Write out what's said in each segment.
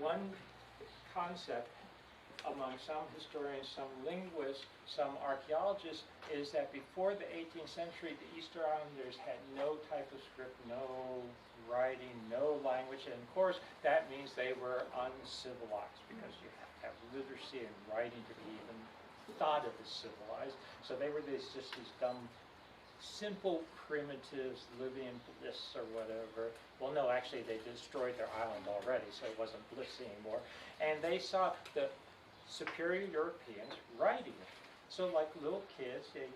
one concept among some historians, some linguists, some archaeologists, is that before the 18th century, the Easter Islanders had no type of script, no writing, no language, and of course that means they were uncivilized, because you have to have literacy and writing to be even thought of as civilized. So they were just these dumb, simple primitives living in bliss or whatever. Well, no, actually they destroyed their island already, so it wasn't bliss anymore. And they saw the superior Europeans writing it. So like little kids, they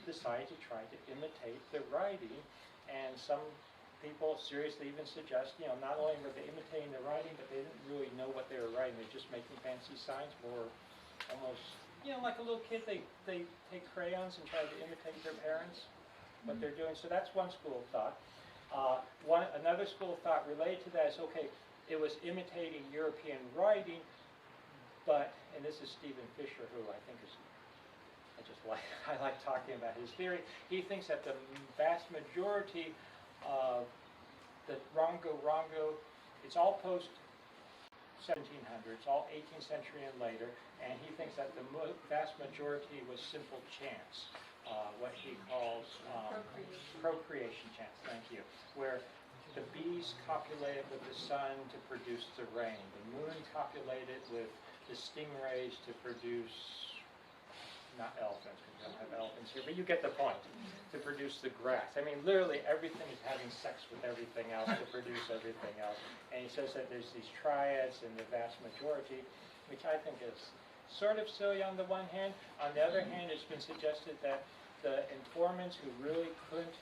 decided to try to imitate the writing, and some people seriously even suggest, not only were they imitating the writing, but they didn't really know what they were writing. They're just making fancy signs, more almost, like a little kid, they take crayons and try to imitate their parents, what they're doing. So that's one school of thought. Another school of thought related to that is, okay, it was imitating European writing, but, and this is Stephen Fisher, who I think is, I like talking about his theory. He thinks that the vast majority of the Rongo, it's all post 1700s, all 18th century and later, and he thinks that the vast majority was simple chants, what he calls procreation chants, thank you, where the bees copulated with the sun to produce the rain, the moon copulated with the stingrays to produce, not elephants, because we don't have elephants here, but you get the point, to produce the grass. I mean, literally everything is having sex with everything else to produce everything else. And he says that there's these triads in the vast majority, which I think is sort of silly on the one hand. On the other hand, it's been suggested that the informants who really couldn't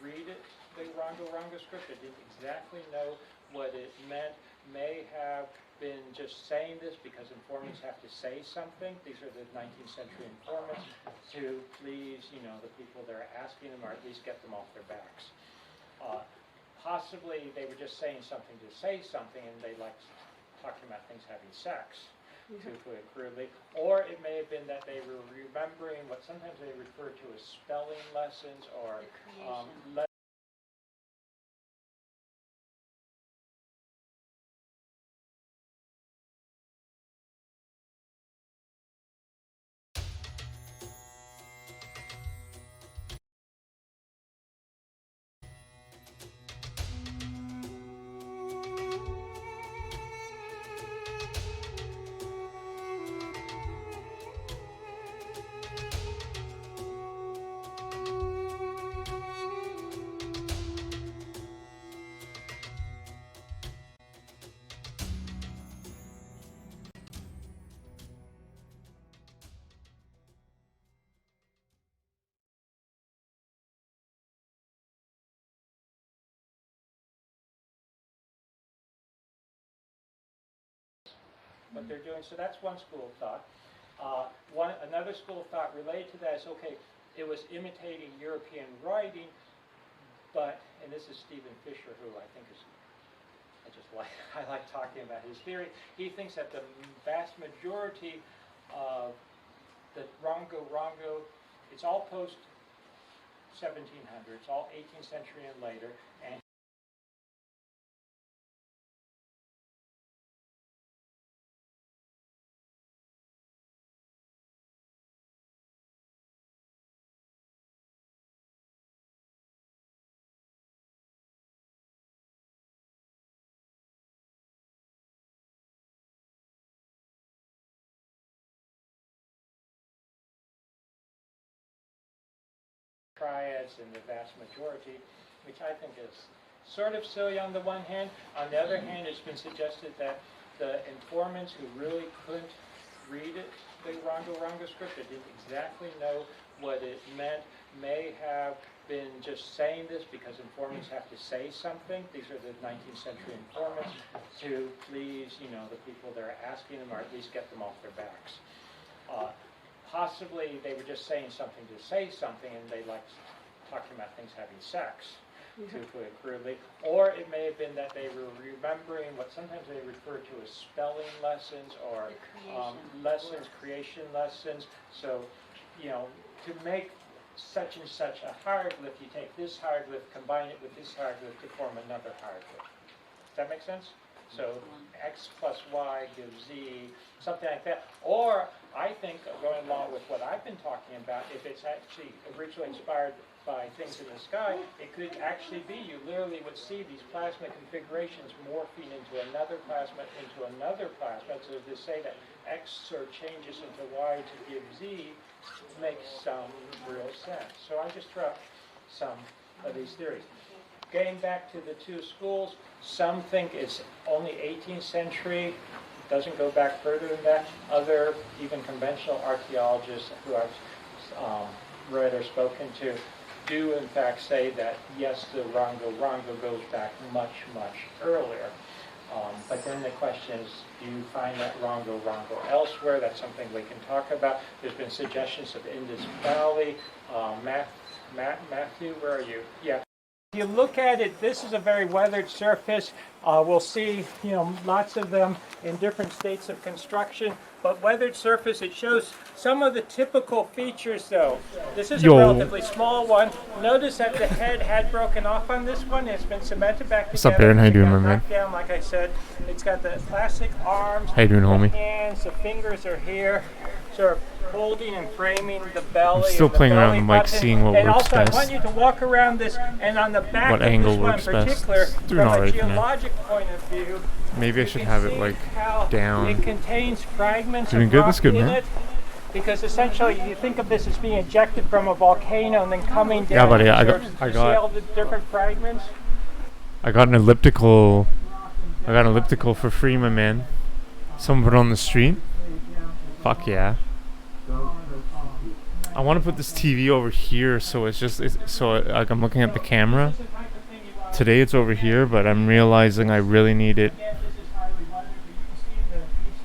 read it, the Rongo script, that didn't exactly know what it meant, may have been just saying this because informants have to say something. These are the 19th century informants to please, the people they're asking them, or at least get them off their backs. Possibly they were just saying something to say something, and they liked talking about things having sex, to put it crudely. Or it may have been that they were remembering what sometimes they refer to as spelling lessons, or what they're doing. So that's one school of thought. Another school of thought related to that is, okay, it was imitating European writing, but, and this is Stephen Fisher, who I think is, I like talking about his theory. He thinks that the vast majority of the Rongo, it's all post 1700s, all 18th century and later, and triads in the vast majority, which I think is sort of silly on the one hand. On the other hand, it's been suggested that the informants who really couldn't read it, the Rongo script, that didn't exactly know what it meant, may have been just saying this because informants have to say something. These are the 19th century informants to please, the people they're asking them, or at least get them off their backs. Possibly they were just saying something to say something, and they liked talking about things having sex, to put it crudely. Or it may have been that they were remembering what sometimes they refer to as spelling lessons, or creation lessons. So, to make such and such a hieroglyph, you take this hieroglyph, combine it with this hieroglyph to form another hieroglyph. Does that make sense? So x plus y gives z, something like that. Or I think, going along with what I've been talking about, if it's actually originally inspired by things in the sky, it could actually be, you literally would see these plasma configurations morphing into another plasma, So to say that X sort of changes into Y to give Z makes some real sense. So I just throw out some of these theories. Getting back to the two schools, some think it's only 18th century, doesn't go back further than that. Other, even conventional archaeologists who I've read or spoken to, do in fact say that yes, the Rongo goes back much, much earlier. But then the question is, do you find that Rongo elsewhere? That's something we can talk about. There's been suggestions of Indus Valley. Matthew, where are you? Yeah. If you look at it, this is a very weathered surface. We'll see, lots of them in different states of construction. But weathered surface, it shows some of the typical features, though. This is a relatively small one. Notice that the head had broken off on this one. It's been cemented back together. What's up, Aaron? How you doing, my man? Down, like I said, it's got the classic arms. How you doing, homie? Hands, the fingers are here, sort of holding and framing the belly. I'm still playing around the mic, button. seeing what and works also, best. I want you to walk around this, and on the back What of angle this one works in best. particular, It's doing from all a right for now. geologic point of view, Maybe I should have it like down. It contains fragments Doing of good? rock That's good, in man. it, because essentially you think of this as being ejected from a volcano and then coming down. Yeah, buddy, You see all the different fragments? I got an elliptical. I got an elliptical for free, my man. Someone put it on the street. Fuck yeah. I want to put this TV over here, so like I'm looking at the camera. Today it's over here, but I'm realizing I really need it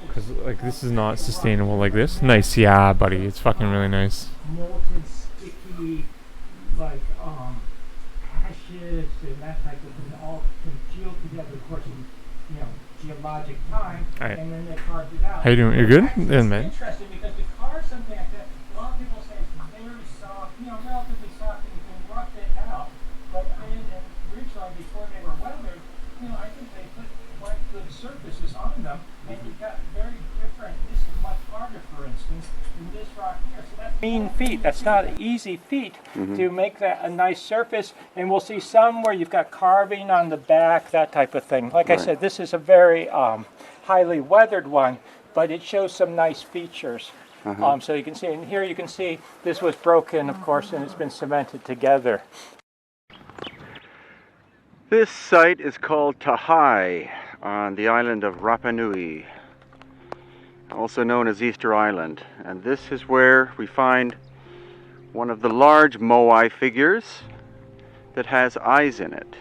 because like this is not sustainable like this. Nice, yeah, buddy. It's fucking really nice. Molten, sticky, like ashes and that type of thing, all congealed together, of course, in geologic time, Right. and then they carved it out. How you doing? You're good? Actually, Yeah, man. It's interesting because to carve something like that, a lot of people say it's very soft, relatively soft, and you can rough it out. But originally, before they were weathered, I think they put quite good surfaces on them, and you've got very different. This is much harder, for instance, than this rock here. So that's mean feat. That's not an easy feat to make that a nice surface. And we'll see some where you've got carving on the back, that type of thing. Like I said, this is a very highly weathered one, but it shows some nice features. So you can see, and here you can see this was broken, of course, and it's been cemented together. This site is called Tahai on the island of Rapa Nui, also known as Easter Island. And this is where we find one of the large moai figures that has eyes in it.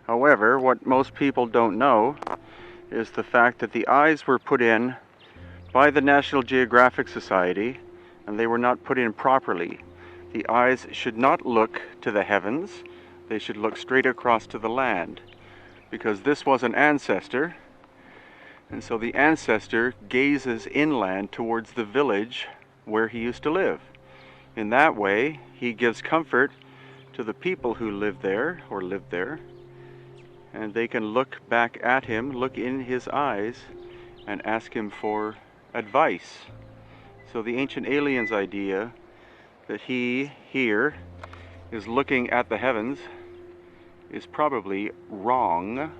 However, what most people don't know is the fact that the eyes were put in by the National Geographic Society, and they were not put in properly. The eyes should not look to the heavens. They should look straight across to the land, because this was an ancestor, and so the ancestor gazes inland towards the village where he used to live. In that way, he gives comfort to the people who live there or lived there, and they can look back at him, look in his eyes, and ask him for advice. So the ancient aliens idea that he here is looking at the heavens is probably wrong.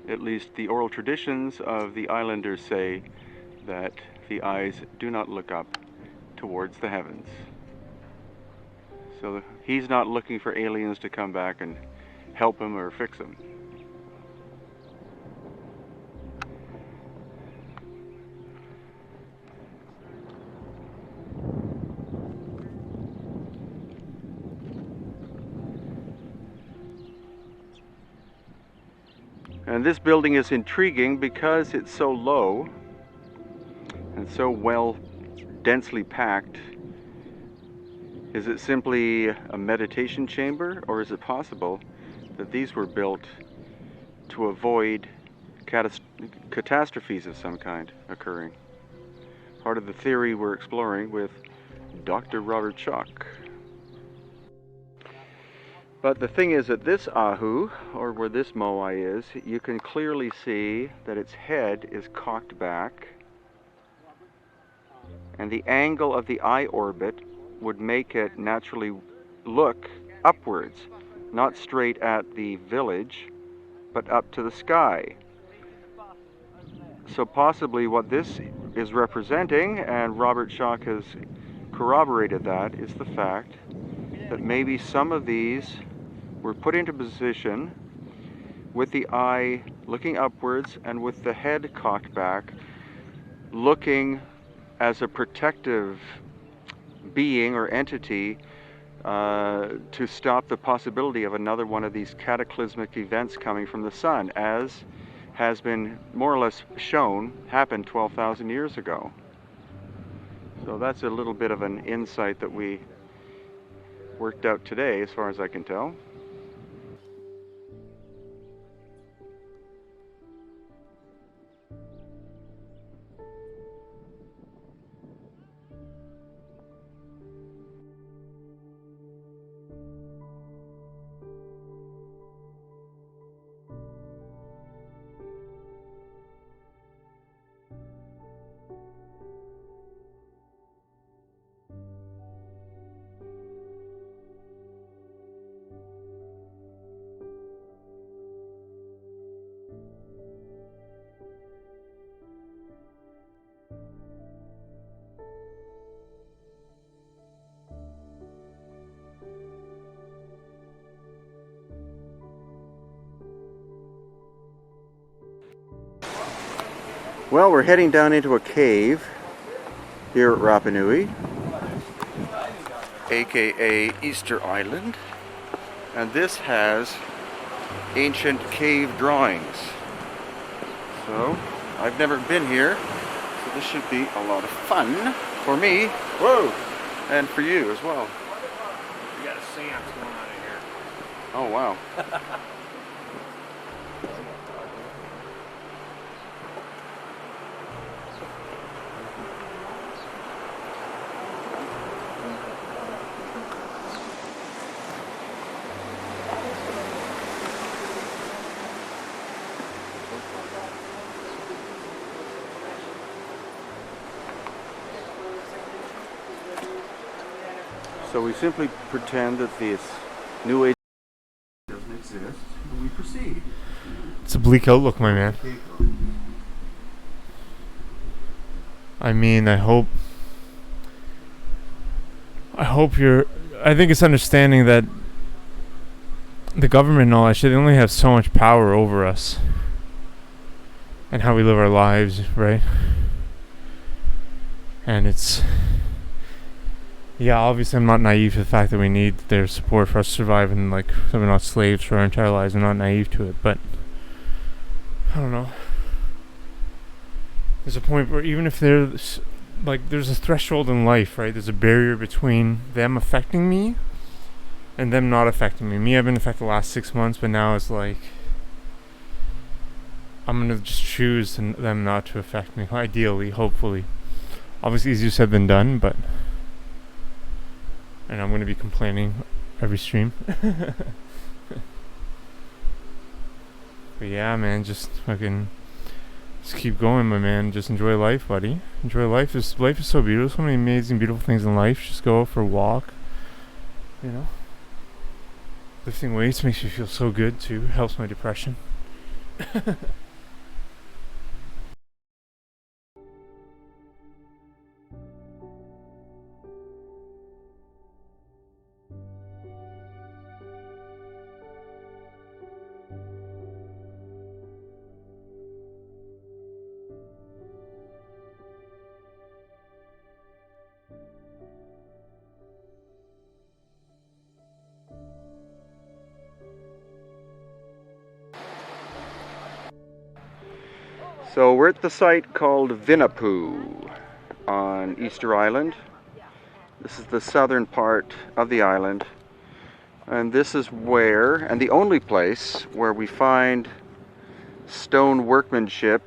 At least the oral traditions of the islanders say that the eyes do not look up towards the heavens. So he's not looking for aliens to come back and help him or fix him. And this building is intriguing because it's so low and so well densely packed. Is it simply a meditation chamber, or is it possible that these were built to avoid catastrophes of some kind occurring? Part of the theory we're exploring with Dr. Robert Schock. But the thing is that this ahu, or where this moai is, you can clearly see that its head is cocked back, and the angle of the eye orbit would make it naturally look upwards, not straight at the village, but up to the sky. So possibly what this is representing, and Robert Schock has corroborated that, is the fact that maybe some of these were put into position with the eye looking upwards and with the head cocked back, looking as a protective being or entity to stop the possibility of another one of these cataclysmic events coming from the sun, as has been more or less shown happened 12,000 years ago. So that's a little bit of an insight that we worked out today, as far as I can tell. Well, we're heading down into a cave here at Rapa Nui, aka Easter Island, and this has ancient cave drawings. So, I've never been here, so this should be a lot of fun for me, whoa, and for you as well. We got a seance going on in here. Oh, wow. So we simply pretend that this New Age doesn't exist, and we proceed. It's a bleak outlook, my man. I mean, I hope you're... I think it's understanding that the government and all that shit, they only have so much power over us and how we live our lives, right? And it's... Yeah, obviously I'm not naive to the fact that we need their support for us to survive, and like, so we're not slaves for our entire lives. I'm not naive to it, but I don't know. There's a point where even if there's like, there's a threshold in life, right? There's a barrier between them affecting me and them not affecting me. Me, I've been affected the last 6 months, but now it's like I'm gonna just choose them not to affect me. Ideally, hopefully. Obviously, easier said than done, but. And I'm going to be complaining every stream. But yeah, man, just keep going, my man. Just enjoy life, buddy. Enjoy life. Life is so beautiful. So many amazing, beautiful things in life. Just go out for a walk. You know, lifting weights makes me feel so good too. Helps my depression. So we're at the site called Vinapoo on Easter Island. This is the southern part of the island, and this is where, and the only place, where we find stone workmanship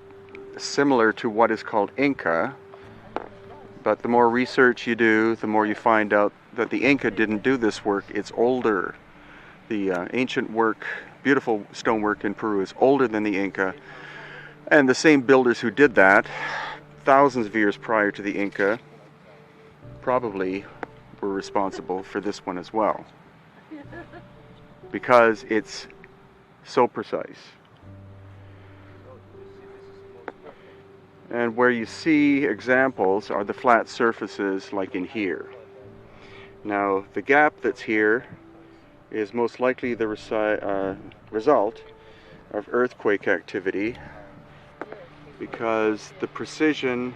similar to what is called Inca. But the more research you do, the more you find out that the Inca didn't do this work. It's older. The ancient work, beautiful stonework in Peru, is older than the Inca. And the same builders who did that thousands of years prior to the Inca probably were responsible for this one as well, because it's so precise. And where you see examples are the flat surfaces like in here. Now the gap that's here is most likely the result of earthquake activity, because the precision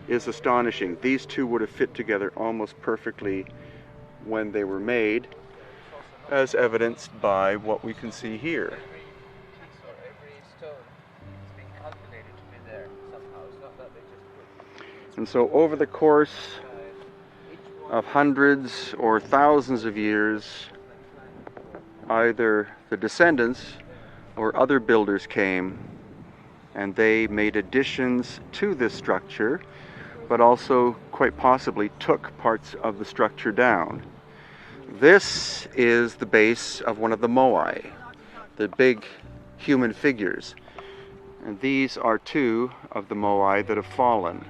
is astonishing. These two would have fit together almost perfectly when they were made, as evidenced by what we can see here. And so over the course of hundreds or thousands of years, either the descendants or other builders came and they made additions to this structure, but also quite possibly took parts of the structure down. This is the base of one of the moai, the big human figures. And these are two of the moai that have fallen,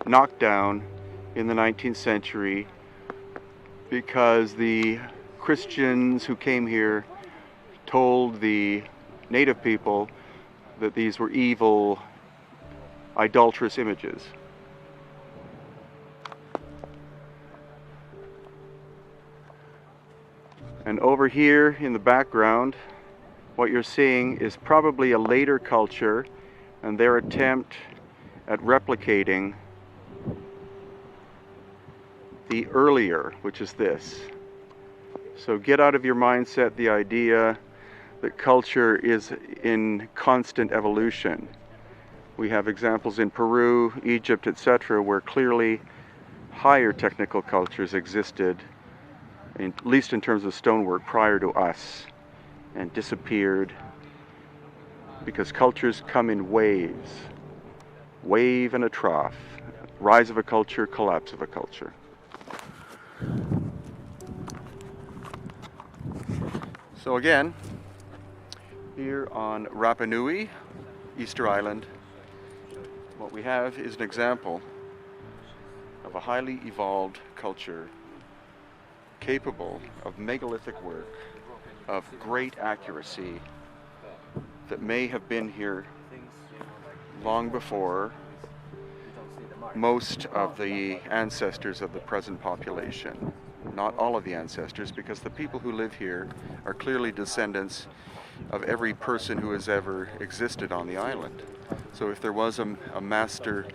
knocked down in the 19th century because the Christians who came here told the native people that these were evil, idolatrous images. And over here in the background, what you're seeing is probably a later culture and their attempt at replicating the earlier, which is this. So get out of your mindset the idea that culture is in constant evolution. We have examples in Peru, Egypt, etc., where clearly higher technical cultures existed, at least in terms of stonework, prior to us, and disappeared because cultures come in waves. Wave and a trough. Rise of a culture, collapse of a culture. So again, here on Rapa Nui, Easter Island, what we have is an example of a highly evolved culture capable of megalithic work, of great accuracy, that may have been here long before most of the ancestors of the present population. Not all of the ancestors, because the people who live here are clearly descendants of every person who has ever existed on the island. So if there was a master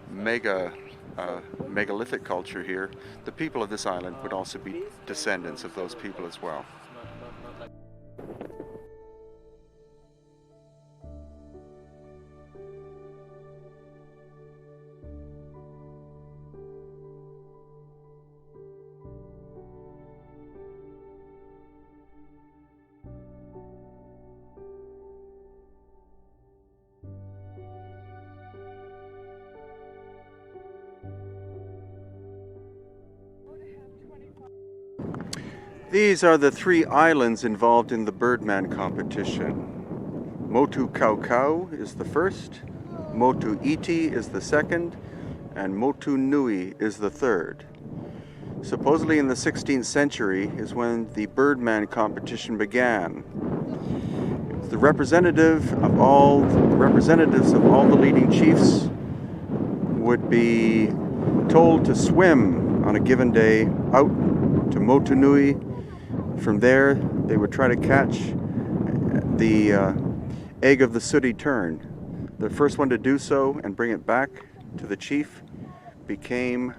megalithic culture here, the people of this island would also be descendants of those people as well. These are the three islands involved in the Birdman competition. Motu Kau Kau is the first, Motu Iti is the second, and Motu Nui is the third. Supposedly in the 16th century is when the Birdman competition began. The representatives of all the leading chiefs would be told to swim on a given day out to Motu Nui. From there, they would try to catch the egg of the sooty tern. The first one to do so and bring it back to the chief became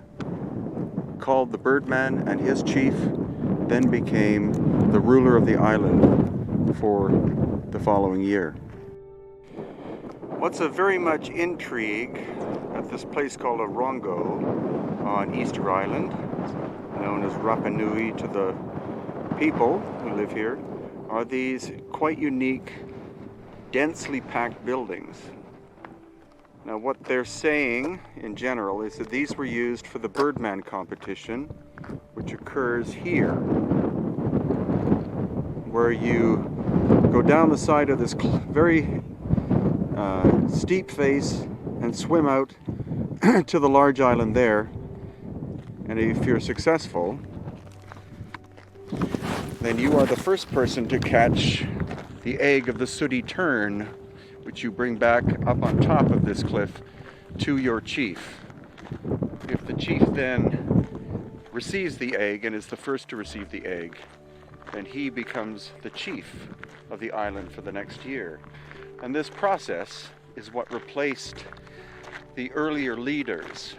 called the Birdman, and his chief then became the ruler of the island for the following year. What's of very much intrigue at this place called Orongo on Easter Island, known as Rapa Nui to the people who live here, are these quite unique, densely packed buildings. Now what they're saying in general is that these were used for the Birdman competition, which occurs here, where you go down the side of this very steep face and swim out to the large island there, and if you're successful, then you are the first person to catch the egg of the sooty tern, which you bring back up on top of this cliff to your chief. If the chief then receives the egg and is the first to receive the egg, then he becomes the chief of the island for the next year. And this process is what replaced the earlier leaders,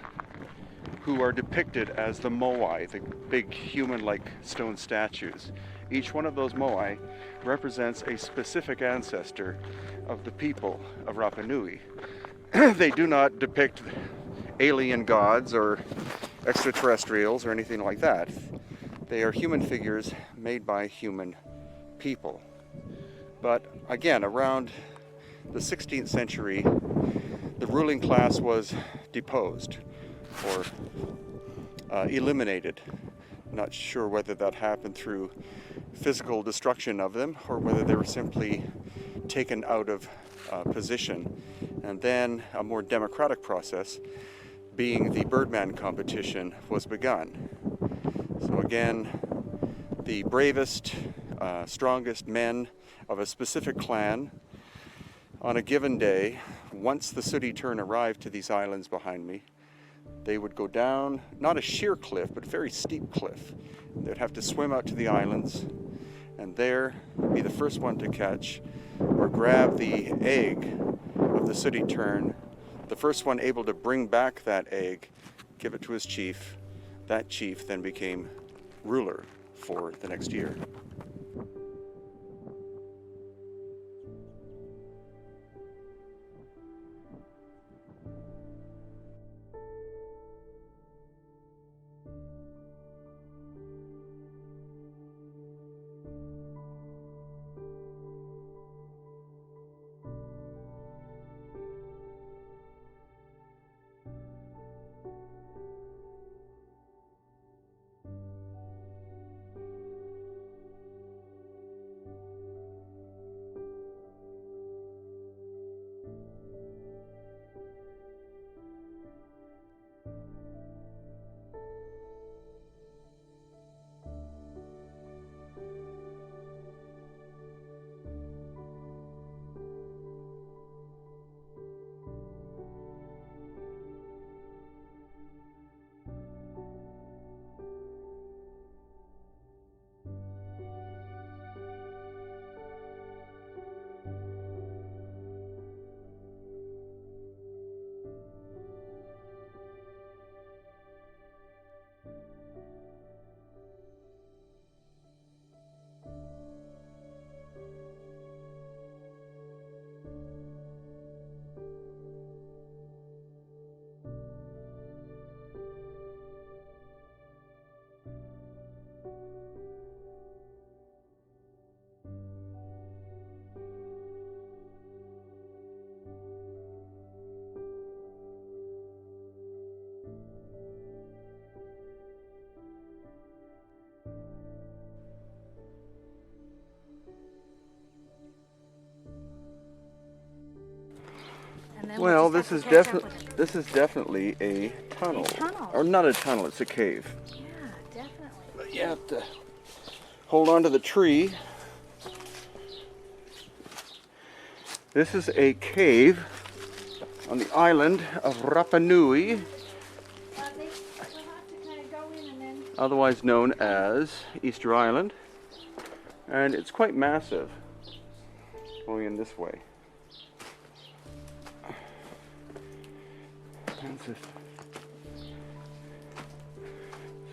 who are depicted as the moai, the big human-like stone statues. Each one of those moai represents a specific ancestor of the people of Rapa Nui. They do not depict alien gods or extraterrestrials or anything like that. They are human figures made by human people. But again, around the 16th century, the ruling class was deposed or eliminated. Not sure whether that happened through physical destruction of them or whether they were simply taken out of position. And then a more democratic process, being the Birdman competition, was begun. So again, the bravest, strongest men of a specific clan on a given day, once the sooty tern arrived to these islands behind me, they would go down, not a sheer cliff, but a very steep cliff. They'd have to swim out to the islands and there be the first one to catch or grab the egg of the sooty tern. The first one able to bring back that egg, give it to his chief. That chief then became ruler for the next year. Well, this is definitely a tunnel. Or not a tunnel, it's a cave. Yeah, definitely. But you have to hold on to the tree. This is a cave on the island of Rapa Nui, otherwise known as Easter Island, and it's quite massive, going in this way.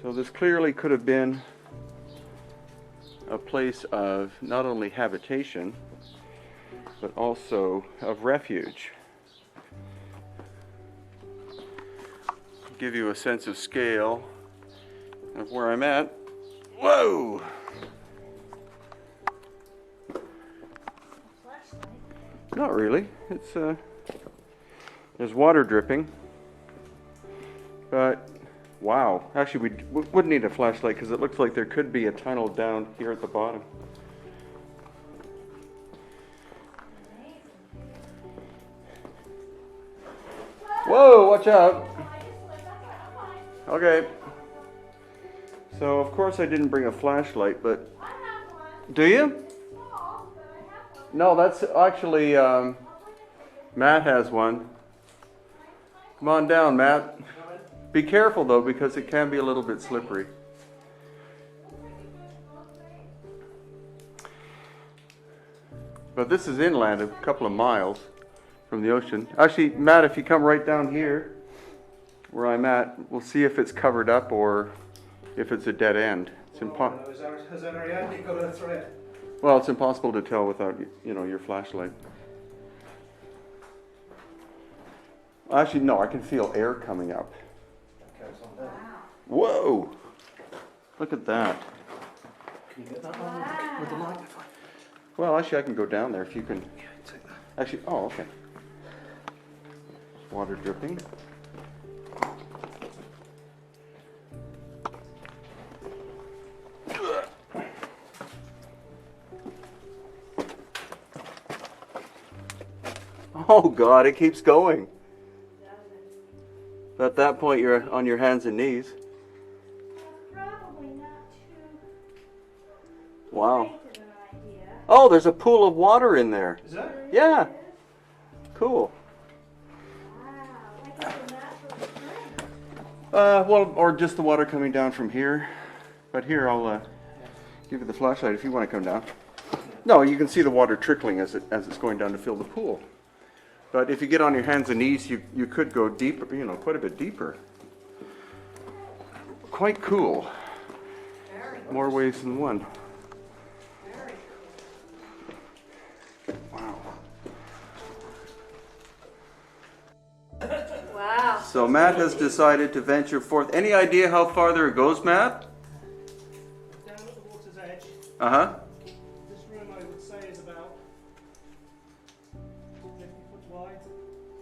So this clearly could have been a place of not only habitation, but also of refuge. Give you a sense of scale of where I'm at. Whoa! Not really. It's There's water dripping. But, wow. Actually, we wouldn't need a flashlight because it looks like there could be a tunnel down here at the bottom. Whoa, watch out. Okay. So, of course I didn't bring a flashlight, but... Do you? No, that's actually, Matt has one. Come on down, Matt. Be careful though, because it can be a little bit slippery. But this is inland, a couple of miles from the ocean. Actually, Matt, if you come right down here, where I'm at, we'll see if it's covered up or if it's a dead end. It's well, it's impossible to tell without, you know, your flashlight. Actually, no, I can feel air coming up. Whoa! Look at that. Can you get that on with the microphone? Well, actually, I can go down there if you can. Yeah, take that. Actually, oh, okay. Water dripping. Oh God, it keeps going. At that point, you're on your hands and knees. Probably not too Wow. great of an idea. Oh, there's a pool of water in there. Is that? Yeah. Cool. Wow, like it's a natural spring. Well, or just the water coming down from here. But here, I'll give you the flashlight if you want to come down. No, you can see the water trickling as it's going down to fill the pool. But if you get on your hands and knees, you could go deeper, you know, quite a bit deeper. Quite cool. More ways than one. Wow. Wow. So Matt has decided to venture forth. Any idea how farther it goes, Matt? Down at the water's edge. Uh-huh. This room, I would say, is about 50 foot wide.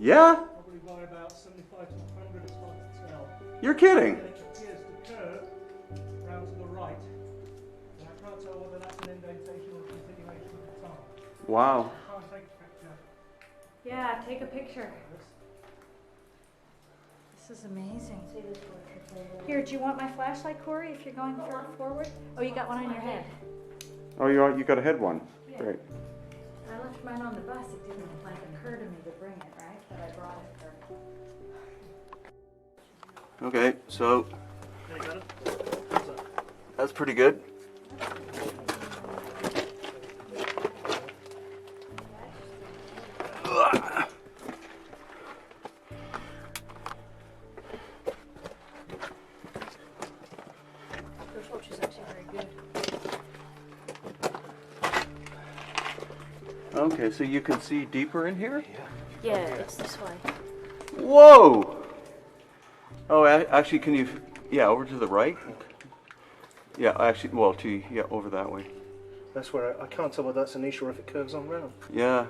Yeah? Probably by about 75 to 100, it's hard to tell. You're kidding. And it appears to curve round to the right. And I can't tell whether that's an indentation or a continuation of the tunnel. Wow. I can't take a picture. Yeah, take a picture. This is amazing. Here, do you want my flashlight, Corey, if you're going forward? Oh, you got one on your head. Oh, you got a head one. Great. I left mine on the bus. It didn't like occur to me to bring it, right? But I brought it. Okay, so There you got it. What's that? that's pretty good. The torch is actually very good. Okay, so you can see deeper in here? Yeah, it's this way. Whoa! Oh, actually, can you... Yeah, over to the right? Yeah, actually, well, yeah, over that way. That's where I can't tell whether that's a niche or if it curves on round. Yeah.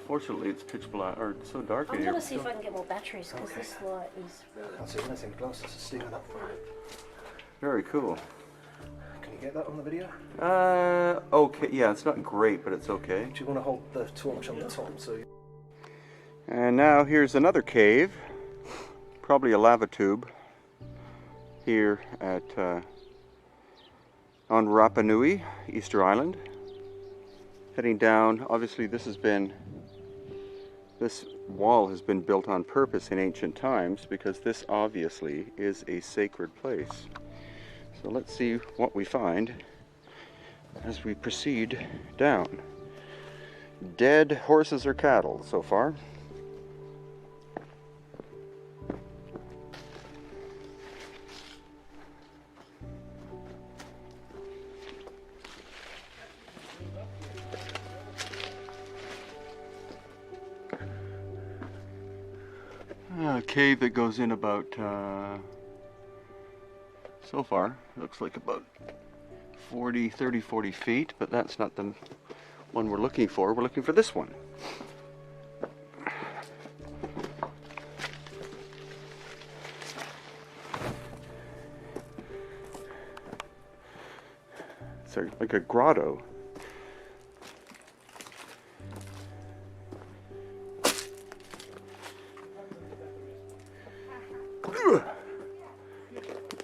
Fortunately, it's pitch black, or it's so dark in I'm here. gonna see if I can get more batteries because this light is really. I can't see anything. Glasses are sticking up for it. Very cool. Can you get that on the video? Okay, yeah, it's not great, but it's okay. Do you want to hold the torch on the top so you... And now here's another cave, probably a lava tube, here at on Rapa Nui, Easter Island. Heading down, obviously this wall has been built on purpose in ancient times because this obviously is a sacred place. So let's see what we find as we proceed down. Dead horses or cattle so far. A cave that goes in about, so far, looks like about 30, 40 feet, but that's not the one we're looking for. We're looking for this one. like a grotto.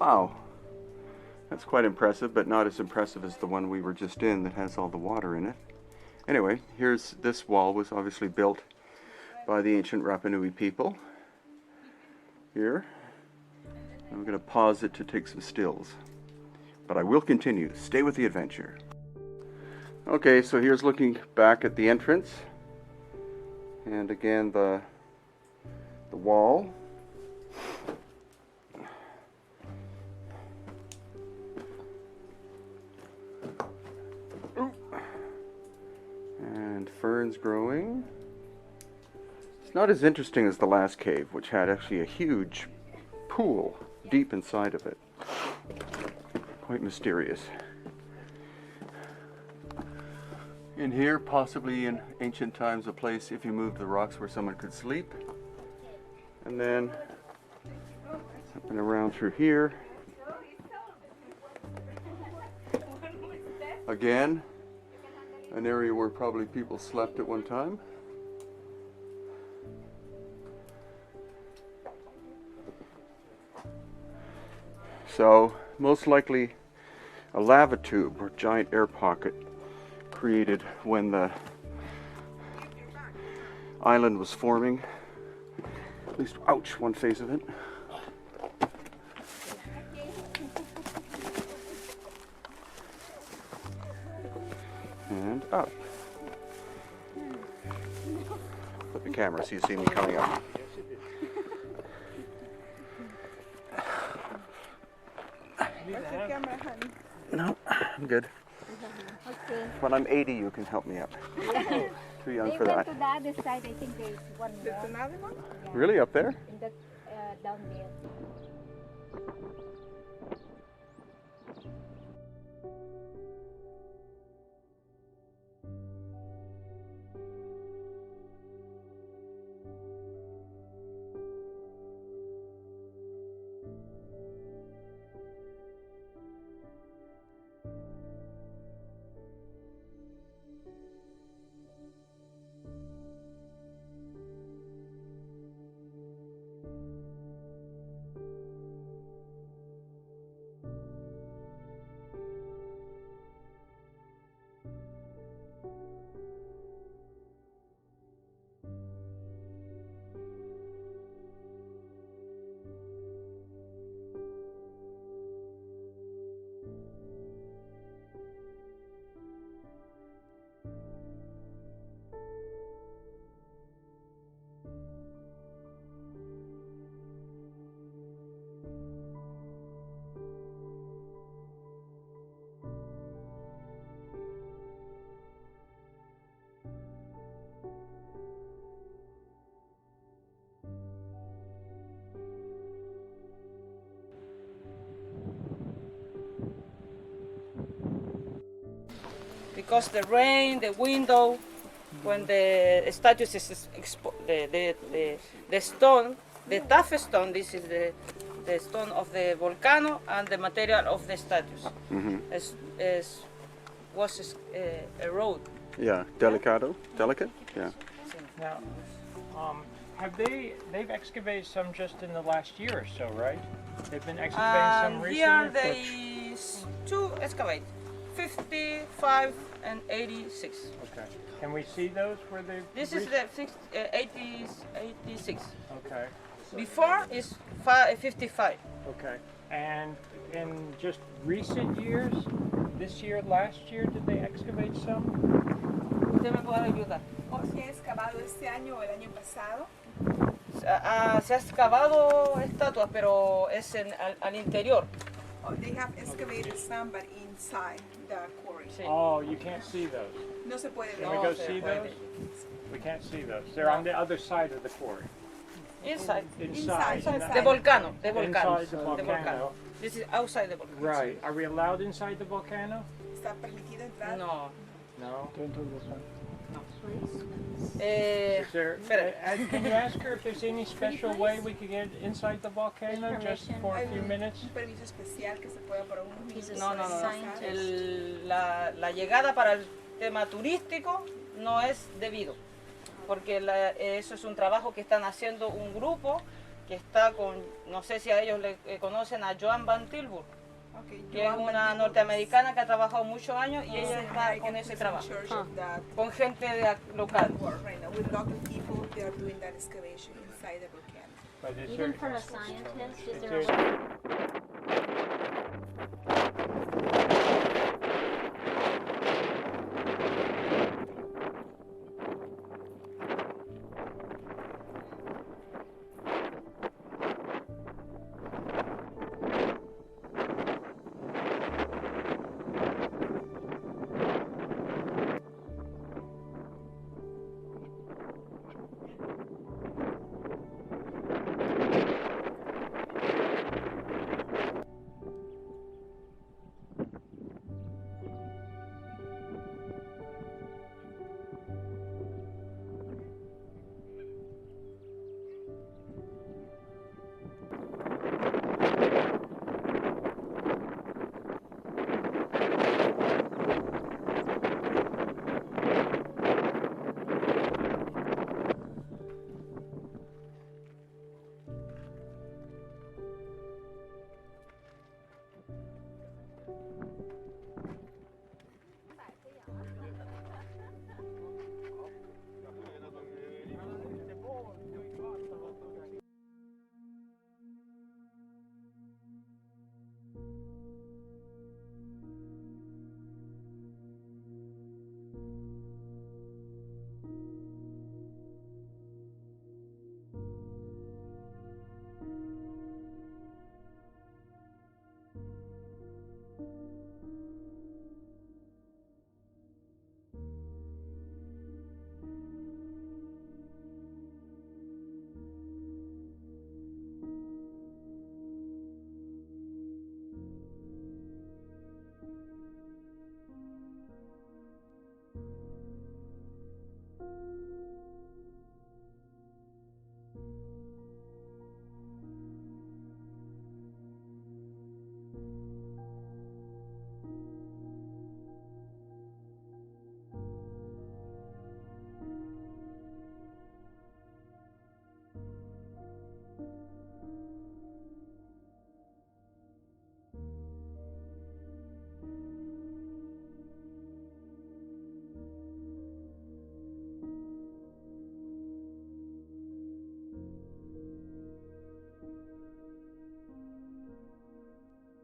Wow, that's quite impressive, but not as impressive as the one we were just in that has all the water in it. Anyway, this wall was obviously built by the ancient Rapa Nui people. Here, I'm going to pause it to take some stills, but I will continue. Stay with the adventure. Okay, so here's looking back at the entrance, and again the wall. And ferns growing. It's not as interesting as the last cave, which had actually a huge pool deep inside of it. Quite mysterious. In here, possibly in ancient times, a place, if you moved the rocks, where someone could sleep. And then up and around through here. Again, an area where probably people slept at one time. So, most likely a lava tube or giant air pocket created when the island was forming. At least, ouch, one face of it. And up. Put the camera so you see me coming up. No, I'm good. Okay. When I'm 80, you can help me up. Too young for that. To the other side, I think there's one more. There's another one? Yeah. Really, up there? In that, down there. Because the rain, the window, when the statues is the stone, the tough stone, this is the stone of the volcano and the material of the statues. Was erode. Yeah, delicate? Yeah. Now, they've excavated some just in the last year or so, right? They've been excavating some recently? Here there is two excavate, 55 and 86. Okay. Can we see those where they? This is the 86. Okay. Before is 55. Okay. And in just recent years, this year, last year, did they excavate some? Usted me puede ayudar. ¿O se ha excavado este año o el año pasado? Se ha excavado estatuas, pero es al interior. Oh, they have excavated some, but inside the quarry. Sí. Oh, you can't see those. No se puede Can ver. we go se see puede. those? We can't see those. They're on the other side of the quarry. Inside. Inside. Inside. The volcano. The Inside volcano. the volcano. This is outside the volcano. Right. Are we allowed inside the volcano? ¿Está permitido entrar? No. No. Dentro del volcán. Is there, Espera. can you ask her if there's any special way we could get inside the volcano just for a few minutes? Un permiso especial que se pueda para unos minutos. No, no, no. ingresar. La llegada para el tema turístico no es debido, porque eso es un trabajo que están haciendo un grupo que está con, no sé si a ellos le conocen a Joan Van Tilburg, Okay, que es Joan una Van norteamericana que ha trabajado muchos años y is ella an está American con ese who's in trabajo, charge of that con gente local. work right now. With local people, they are doing that excavation inside the volcano. But is Even there- for a scientist, is is there a there- way?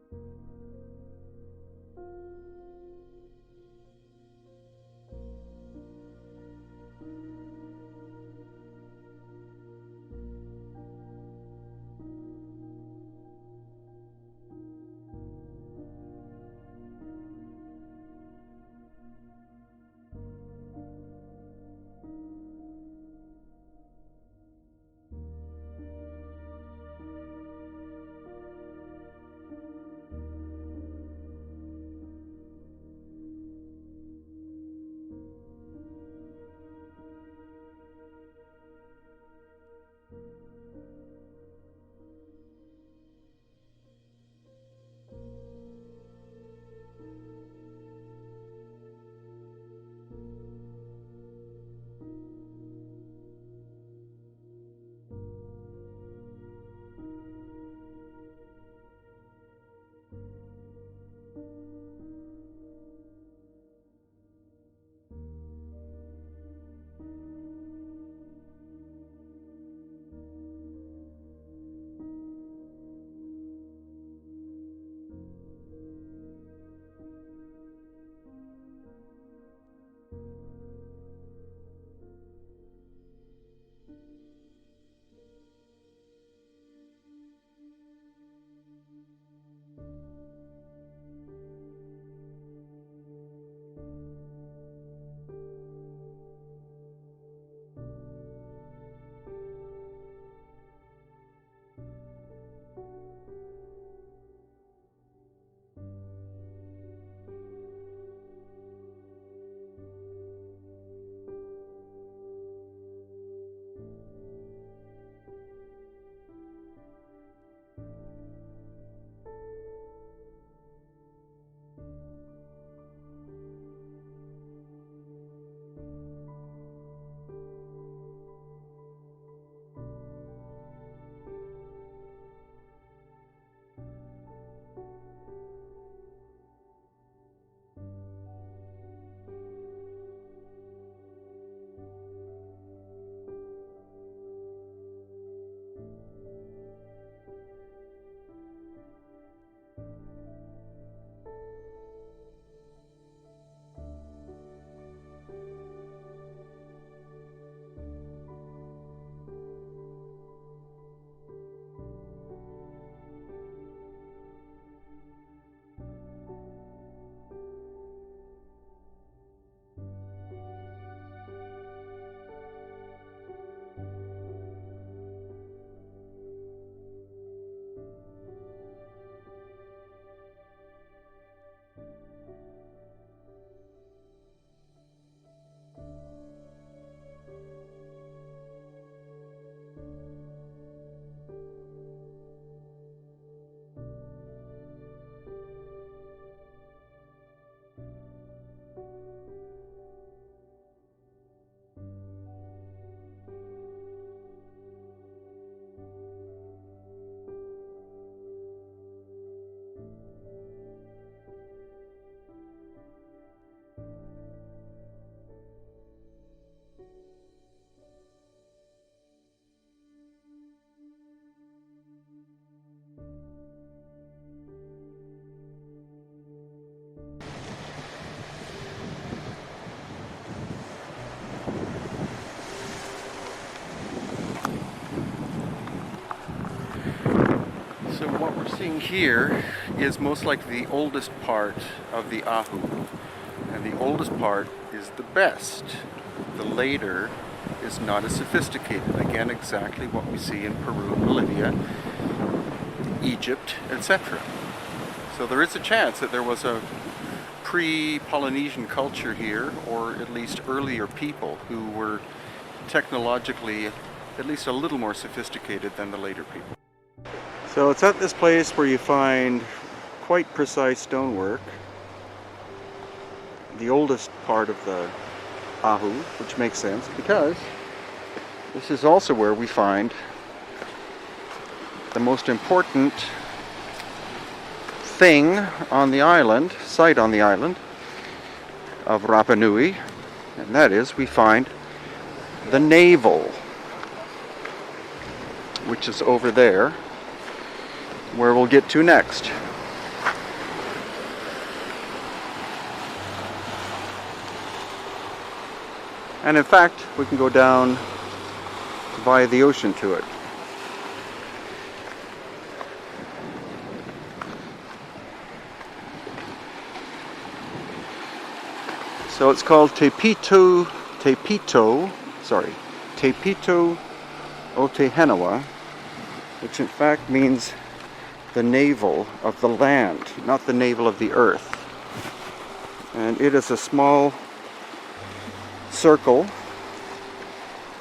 Is there what we're seeing here is most likely the oldest part of the Ahu. And the oldest part is the best. The later is not as sophisticated. Again, exactly what we see in Peru, Bolivia, Egypt, etc. So there is a chance that there was a pre-Polynesian culture here, or at least earlier people who were technologically at least a little more sophisticated than the later people. So it's at this place where you find quite precise stonework. The oldest part of the Ahu, which makes sense because this is also where we find the most important thing on the island, site on the island of Rapa Nui, and that is we find the navel, which is over there, where we'll get to next. And in fact, we can go down via the ocean to it. So it's called Tepito Otehenawa, which in fact means the navel of the land, not the navel of the earth. And it is a small circle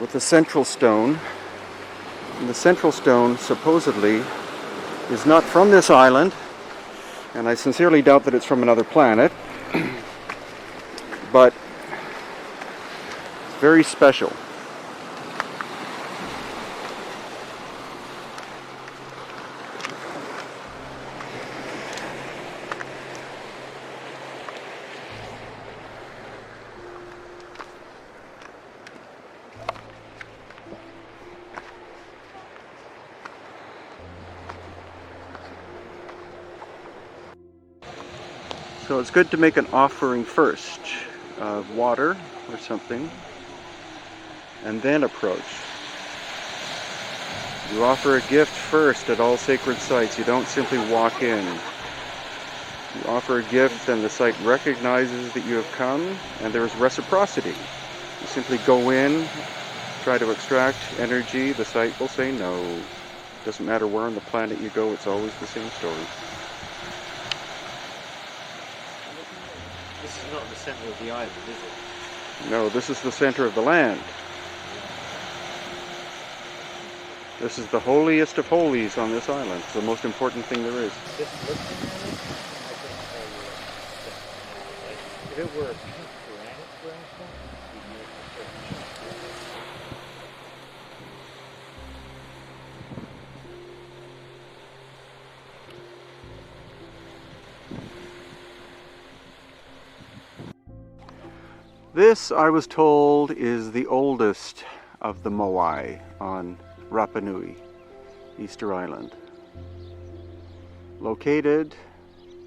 with a central stone. And the central stone supposedly is not from this island, and I sincerely doubt that it's from another planet, but it's very special. So it's good to make an offering first of water or something, and then approach. You offer a gift first at all sacred sites. You don't simply walk in. You offer a gift and the site recognizes that you have come, and there is reciprocity. You simply go in, try to extract energy, the site will say no. Doesn't matter where on the planet you go, it's always the same story. This is not the center of the island, is it? No, this is the center of the land. This is the holiest of holies on this island. It's the most important thing there is. Just looking at it, I couldn't tell you what. If it were a pink granite, for instance, you'd know for certain. This, I was told, is the oldest of the moai on Rapa Nui, Easter Island. Located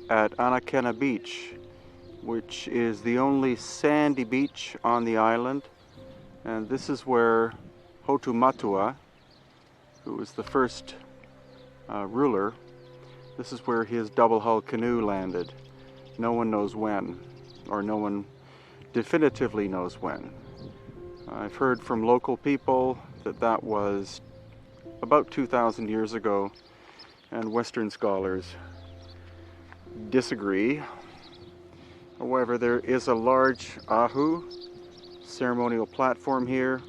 at Anakena Beach, which is the only sandy beach on the island. And this is where Hotumatua, who was the first ruler, this is where his double-hull canoe landed. No one knows when, or no one definitively knows when. I've heard from local people that that was about 2,000 years ago, and Western scholars disagree. However, there is a large Ahu ceremonial platform here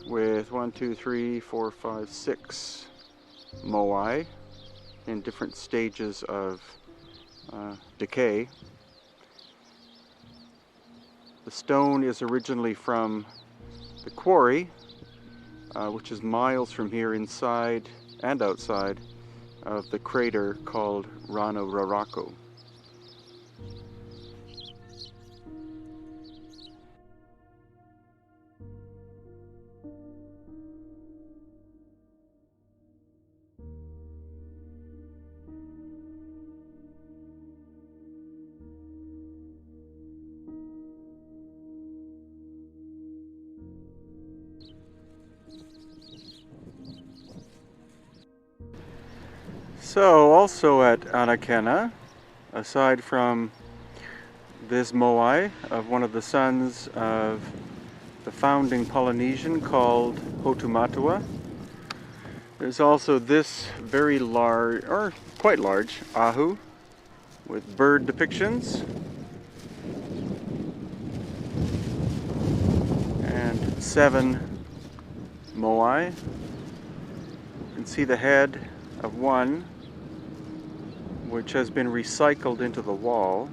with 6 moai in different stages of decay. The stone is originally from the quarry, which is miles from here inside and outside of the crater called Rano Rarako. So also at Anakena, aside from this moai of one of the sons of the founding Polynesian called Hotumatua, there's also this very large, or quite large, ahu with bird depictions. And 7 moai. You can see the head of one which has been recycled into the wall.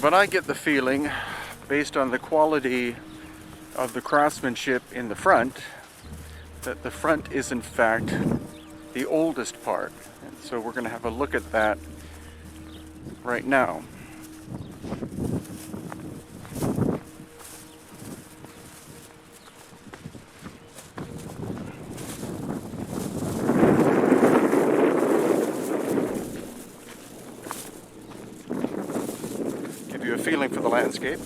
But I get the feeling, based on the quality of the craftsmanship in the front, that the front is in fact the oldest part. And so we're going to have a look at that right now. Give you a feeling for the landscape.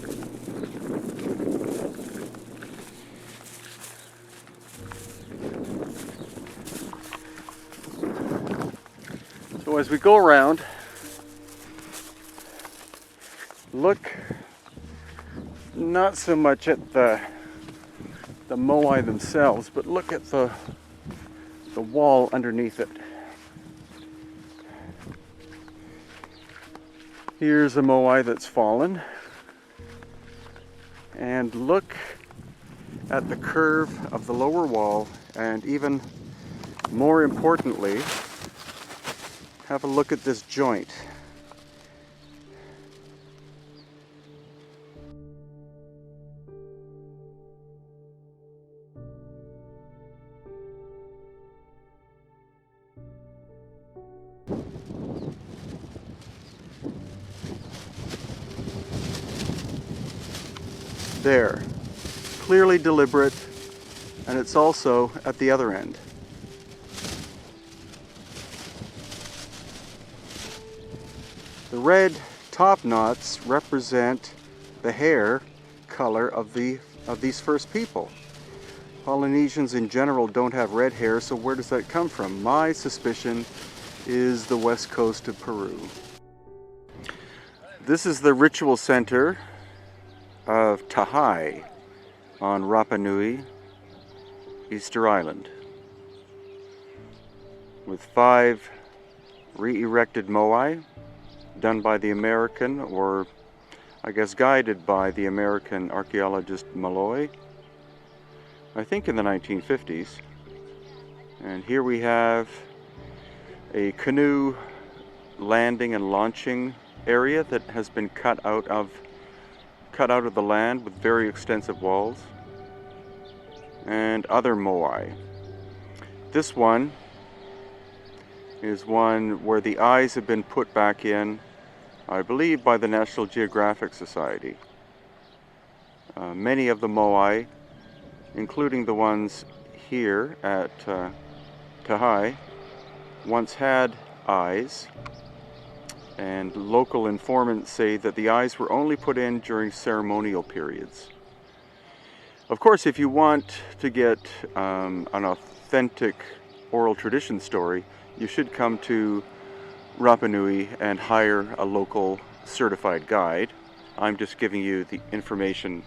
So as we go around, look not so much at the moai themselves, but look at the wall underneath it. Here's a moai that's fallen, and look at the curve of the lower wall, and even more importantly, have a look at this joint. There, clearly deliberate, and it's also at the other end. The red top knots represent the hair color of these first people. Polynesians in general don't have red hair, so where does that come from? My suspicion is the west coast of Peru. This is the ritual center of Tahai on Rapa Nui, Easter Island, with 5 re-erected moai done by the American, or I guess guided by the American archaeologist Malloy, I think in the 1950s. And here we have a canoe landing and launching area that has been cut out of the land with very extensive walls, and other moai. This one is one where the eyes have been put back in, I believe, by the National Geographic Society. Many of the moai, including the ones here at Tahai, once had eyes, and local informants say that the eyes were only put in during ceremonial periods. Of course, if you want to get an authentic oral tradition story, you should come to Rapa Nui and hire a local certified guide. I'm just giving you the information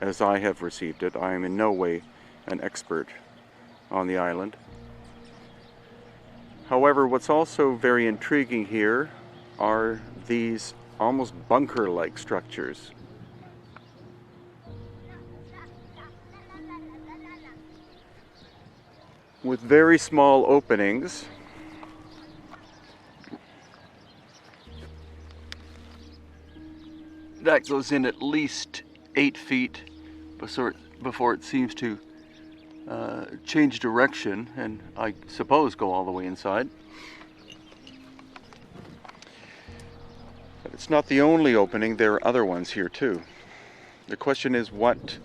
as I have received it. I am in no way an expert on the island. However, what's also very intriguing here are these almost bunker-like structures. With very small openings. That goes in at least 8 feet before it seems to change direction, and I suppose go all the way inside. But it's not the only opening, there are other ones here too. The question is, what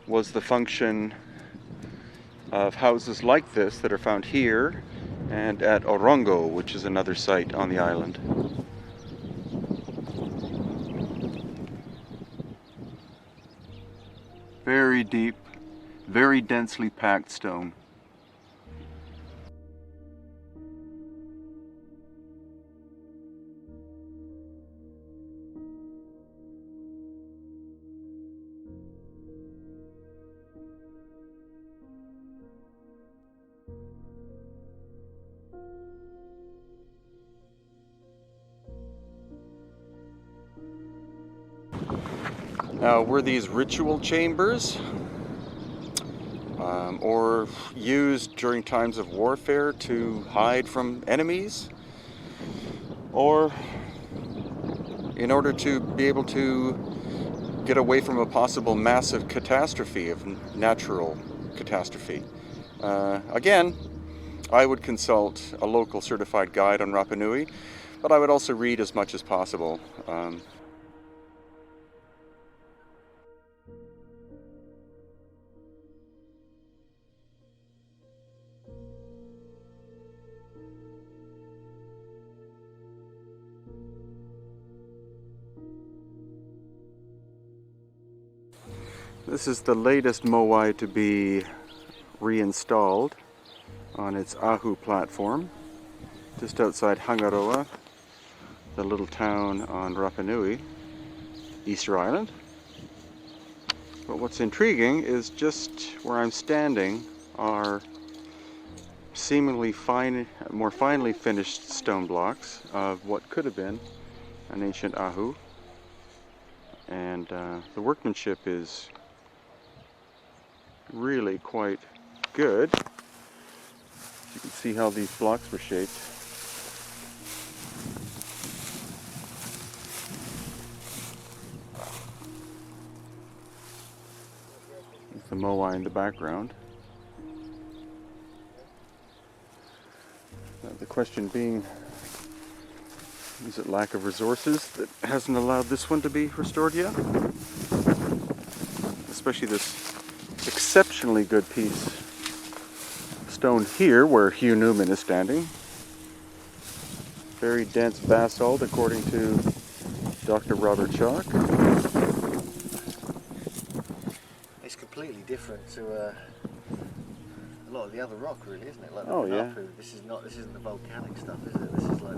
was the function of houses like this that are found here and at Orongo, which is another site on the island? Very deep, very densely packed stone. Now, were these ritual chambers or used during times of warfare to hide from enemies, or in order to be able to get away from a possible massive catastrophe, of natural catastrophe? Again, I would consult a local certified guide on Rapa Nui, but I would also read as much as possible. This is the latest moai to be reinstalled on its Ahu platform, just outside Hangaroa, the little town on Rapa Nui, Easter Island. But what's intriguing is just where I'm standing are seemingly more finely finished stone blocks of what could have been an ancient Ahu, and the workmanship is really quite good. You can see how these blocks were shaped. There's the moai in the background. The question being, is it lack of resources that hasn't allowed this one to be restored yet? Especially this exceptionally good piece of stone here where Hugh Newman is standing. Very dense basalt according to Dr. Robert Chalk. It's completely different to a lot of the other rock, really, isn't it? Like Oh, yeah. This isn't the volcanic stuff, is it? This is like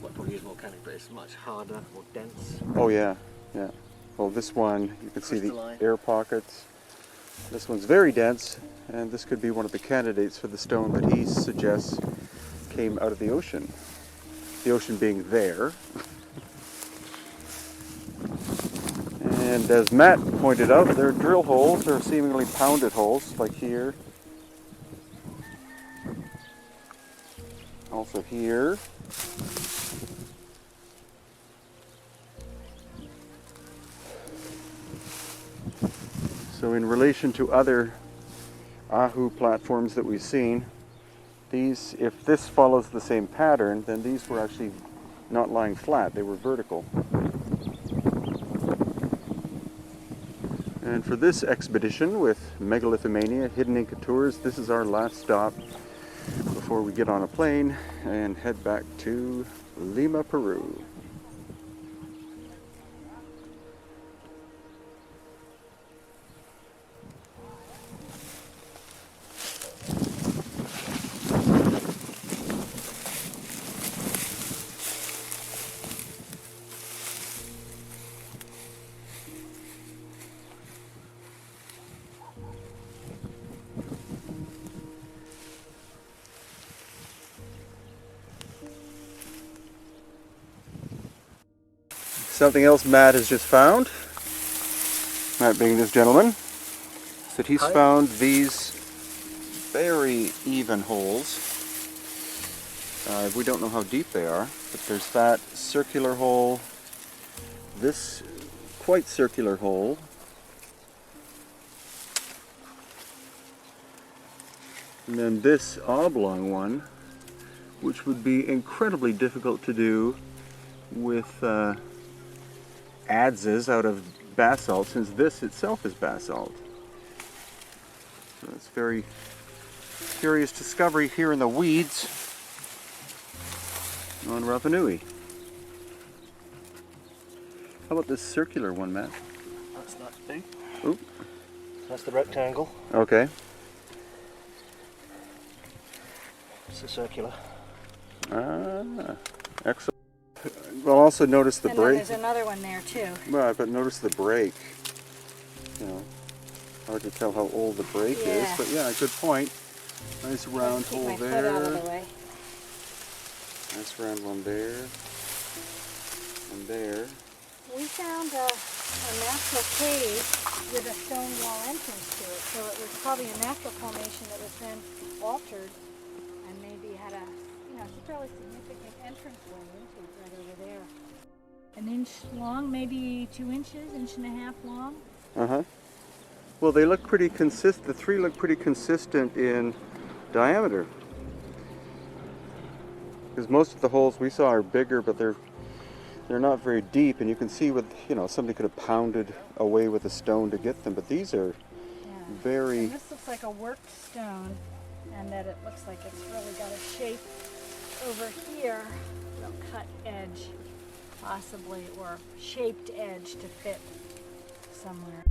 what probably is volcanic, but it's much harder, more dense. Oh yeah, yeah. Well, this one, you can see the Crystalline. air pockets. This one's very dense, and this could be one of the candidates for the stone that he suggests came out of the ocean. The ocean being there. And as Matt pointed out, their drill holes are seemingly pounded holes, like here. Also here. So in relation to other Ahu platforms that we've seen, these, if this follows the same pattern, then these were actually not lying flat, they were vertical. And for this expedition with Megalithomania, Hidden Inca Tours, this is our last stop before we get on a plane and head back to Lima, Peru. Something else Matt has just found, Matt being this gentleman, is that he's found these very even holes. We don't know how deep they are, but there's that circular hole, this quite circular hole, and then this oblong one, which would be incredibly difficult to do with adzes out of basalt, since this itself is basalt. So it's a very curious discovery here in the weeds on Rapa Nui. How about this circular one, Matt? That's that thing. Oop. That's the rectangle. Okay. It's the circular. Ah, excellent. Well, also notice the And then break. there's another one there too. Well, but notice the break. You know, hard to tell how old the break is, Yeah. but yeah, good point. Nice round Keep hole my foot out of the there. way. Nice round one there. And there. We found a natural cave with a stone wall entrance to it, so it was probably a natural formation that was then altered and maybe had a, it's a fairly significant entrance way into it right over there. An inch long, maybe 2 inches, inch and a half long. Uh-huh. Well, they look pretty consistent. The three look pretty consistent in diameter. Because most of the holes we saw are bigger, but they're not very deep, and you can see with, somebody could have pounded away with a stone to get them, but these are very... And this looks like a worked stone, and that it looks like it's really got a shape over here, real cut edge, possibly, or shaped edge to fit somewhere.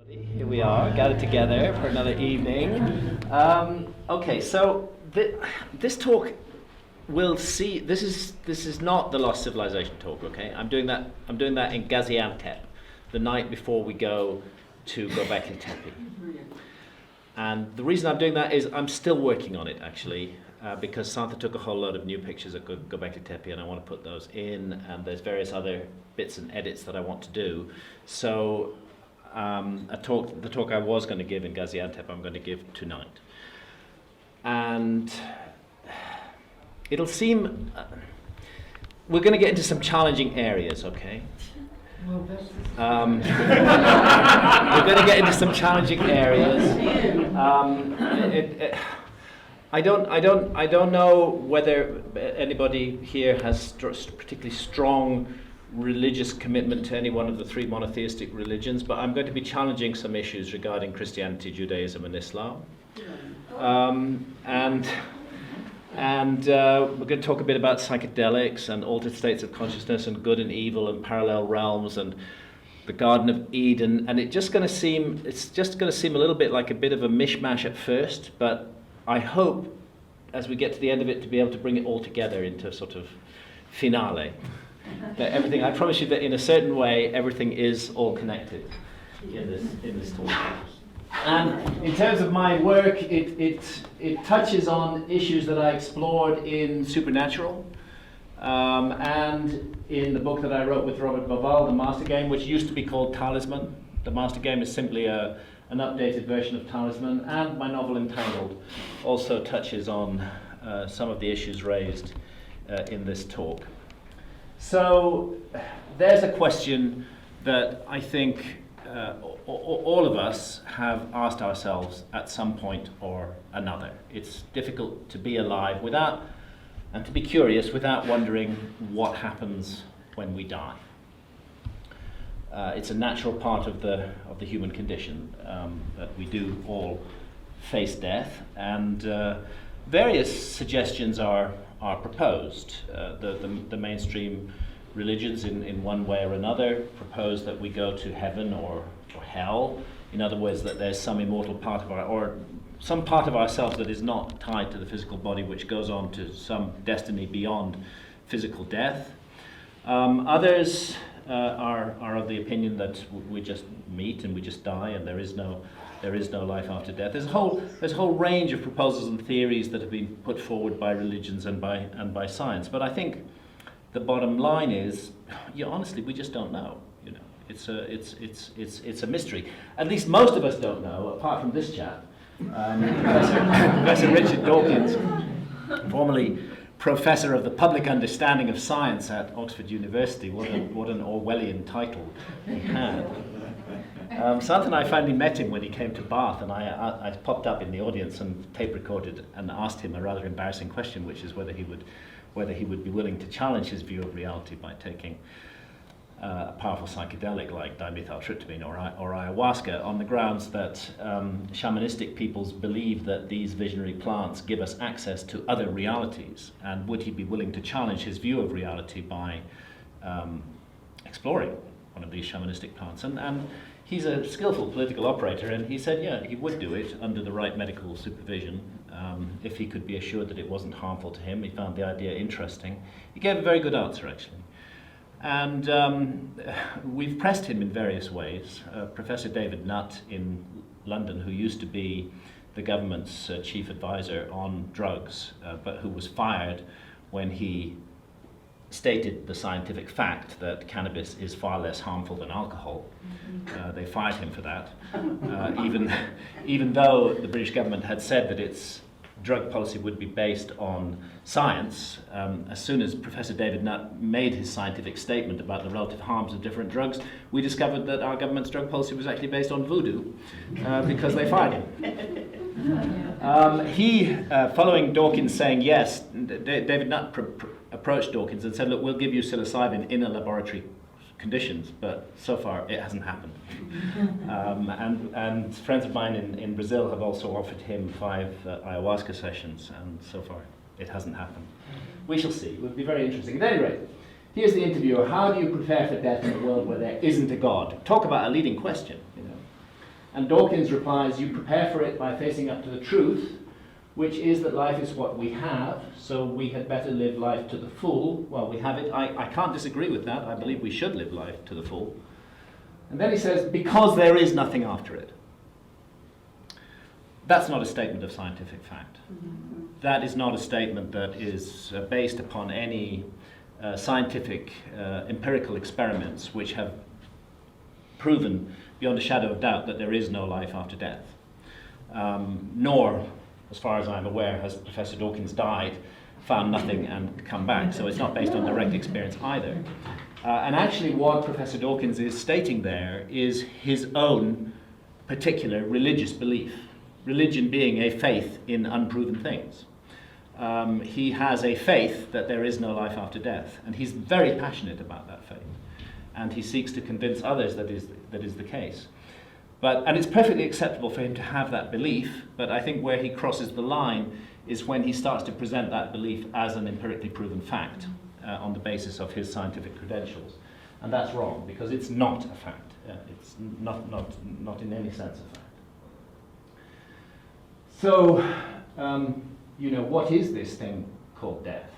Here we are, gathered together for another evening. Okay, so this talk will see. This is not the Lost Civilization talk. Okay, I'm doing that in Gaziantep, the night before we go to Göbekli Tepe. And the reason I'm doing that is I'm still working on it actually, because Santa took a whole load of new pictures of Göbekli Tepe, and I want to put those in. And there's various other bits and edits that I want to do. So. The talk I was going to give in Gaziantep, I'm going to give tonight, and it'll seem we're going to get into some challenging areas. Okay, we're going to get into some challenging areas. I don't know whether anybody here has particularly strong religious commitment to any one of the three monotheistic religions, but I'm going to be challenging some issues regarding Christianity, Judaism, and Islam. And we're going to talk a bit about psychedelics and altered states of consciousness and good and evil and parallel realms and the Garden of Eden. And it's just going to seem a little bit like a bit of a mishmash at first, but I hope as we get to the end of it to be able to bring it all together into a sort of finale. That everything, I promise you that in a certain way, everything is all connected in this talk. And in terms of my work, it touches on issues that I explored in Supernatural, and in the book that I wrote with Robert Bauval, The Master Game, which used to be called Talisman. The Master Game is simply a an updated version of Talisman, and my novel Entangled also touches on some of the issues raised in this talk. So there's a question that I think all of us have asked ourselves at some point or another. It's difficult to be alive without, and to be curious without wondering what happens when we die. It's a natural part of the human condition that we do all face death, and various suggestions are proposed. The mainstream religions, in one way or another, propose that we go to heaven or hell. In other words, that there's some immortal part of some part of ourselves that is not tied to the physical body, which goes on to some destiny beyond physical death. Others are of the opinion that we just meet and we just die, and there is no life after death. There's a whole range of proposals and theories that have been put forward by religions and by science. But I think the bottom line is, honestly, we just don't know. It's a mystery. At least most of us don't know, apart from this chap, Professor Richard Dawkins, formerly Professor of the Public Understanding of Science at Oxford University. What an Orwellian title he had. Something I finally met him when he came to Bath, and I popped up in the audience and tape recorded and asked him a rather embarrassing question, which is whether he would be willing to challenge his view of reality by taking a powerful psychedelic like dimethyltryptamine or ayahuasca, on the grounds that shamanistic peoples believe that these visionary plants give us access to other realities, and would he be willing to challenge his view of reality by exploring one of these shamanistic plants? And he's a skillful political operator, and he said, yeah, he would do it under the right medical supervision if he could be assured that it wasn't harmful to him. He found the idea interesting. He gave a very good answer, actually. And we've pressed him in various ways. Professor David Nutt in London, who used to be the government's chief advisor on drugs, but who was fired when he stated the scientific fact that cannabis is far less harmful than alcohol. They fired him for that, even though the British government had said that its drug policy would be based on science. As soon as Professor David Nutt made his scientific statement about the relative harms of different drugs, we discovered that our government's drug policy was actually based on voodoo, because they fired him. Following Dawkins saying yes, David Nutt approached Dawkins and said, look, we'll give you psilocybin in a laboratory conditions, but so far it hasn't happened. And friends of mine in Brazil have also offered him 5 ayahuasca sessions, and so far it hasn't happened. We shall see. It would be very interesting. At any rate, here's the interviewer. How do you prepare for death in a world where there isn't a God? Talk about a leading question, And Dawkins replies, you prepare for it by facing up to the truth, which is that life is what we have, so we had better live life to the full while we have it. I can't disagree with that. I believe we should live life to the full. And then he says, because there is nothing after it. That's not a statement of scientific fact. That is not a statement that is based upon any scientific empirical experiments which have proven beyond a shadow of doubt that there is no life after death. Nor, as far as I'm aware, has Professor Dawkins died, found nothing and come back. So it's not based on direct experience either. And actually what Professor Dawkins is stating there is his own particular religious belief. Religion being a faith in unproven things. He has a faith that there is no life after death, and he's very passionate about that faith. And he seeks to convince others that is the case. And it's perfectly acceptable for him to have that belief, but I think where he crosses the line is when he starts to present that belief as an empirically proven fact on the basis of his scientific credentials. And that's wrong, because it's not a fact. It's not in any sense a fact. So, what is this thing called death?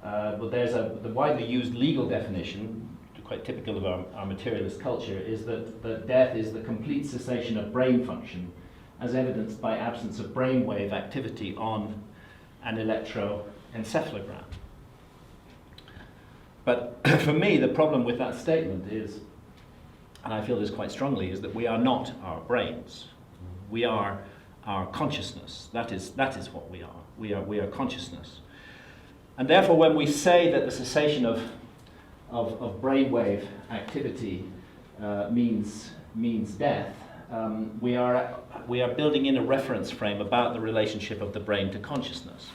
Well, there's the widely used legal definition, quite typical of our materialist culture, is that death is the complete cessation of brain function as evidenced by absence of brainwave activity on an electroencephalogram. But for me, the problem with that statement is and I feel this quite strongly, is that we are not our brains. We are our consciousness. That is what we are. We are consciousness. And therefore, when we say that the cessation of brainwave activity means death, we are building in a reference frame about the relationship of the brain to consciousness.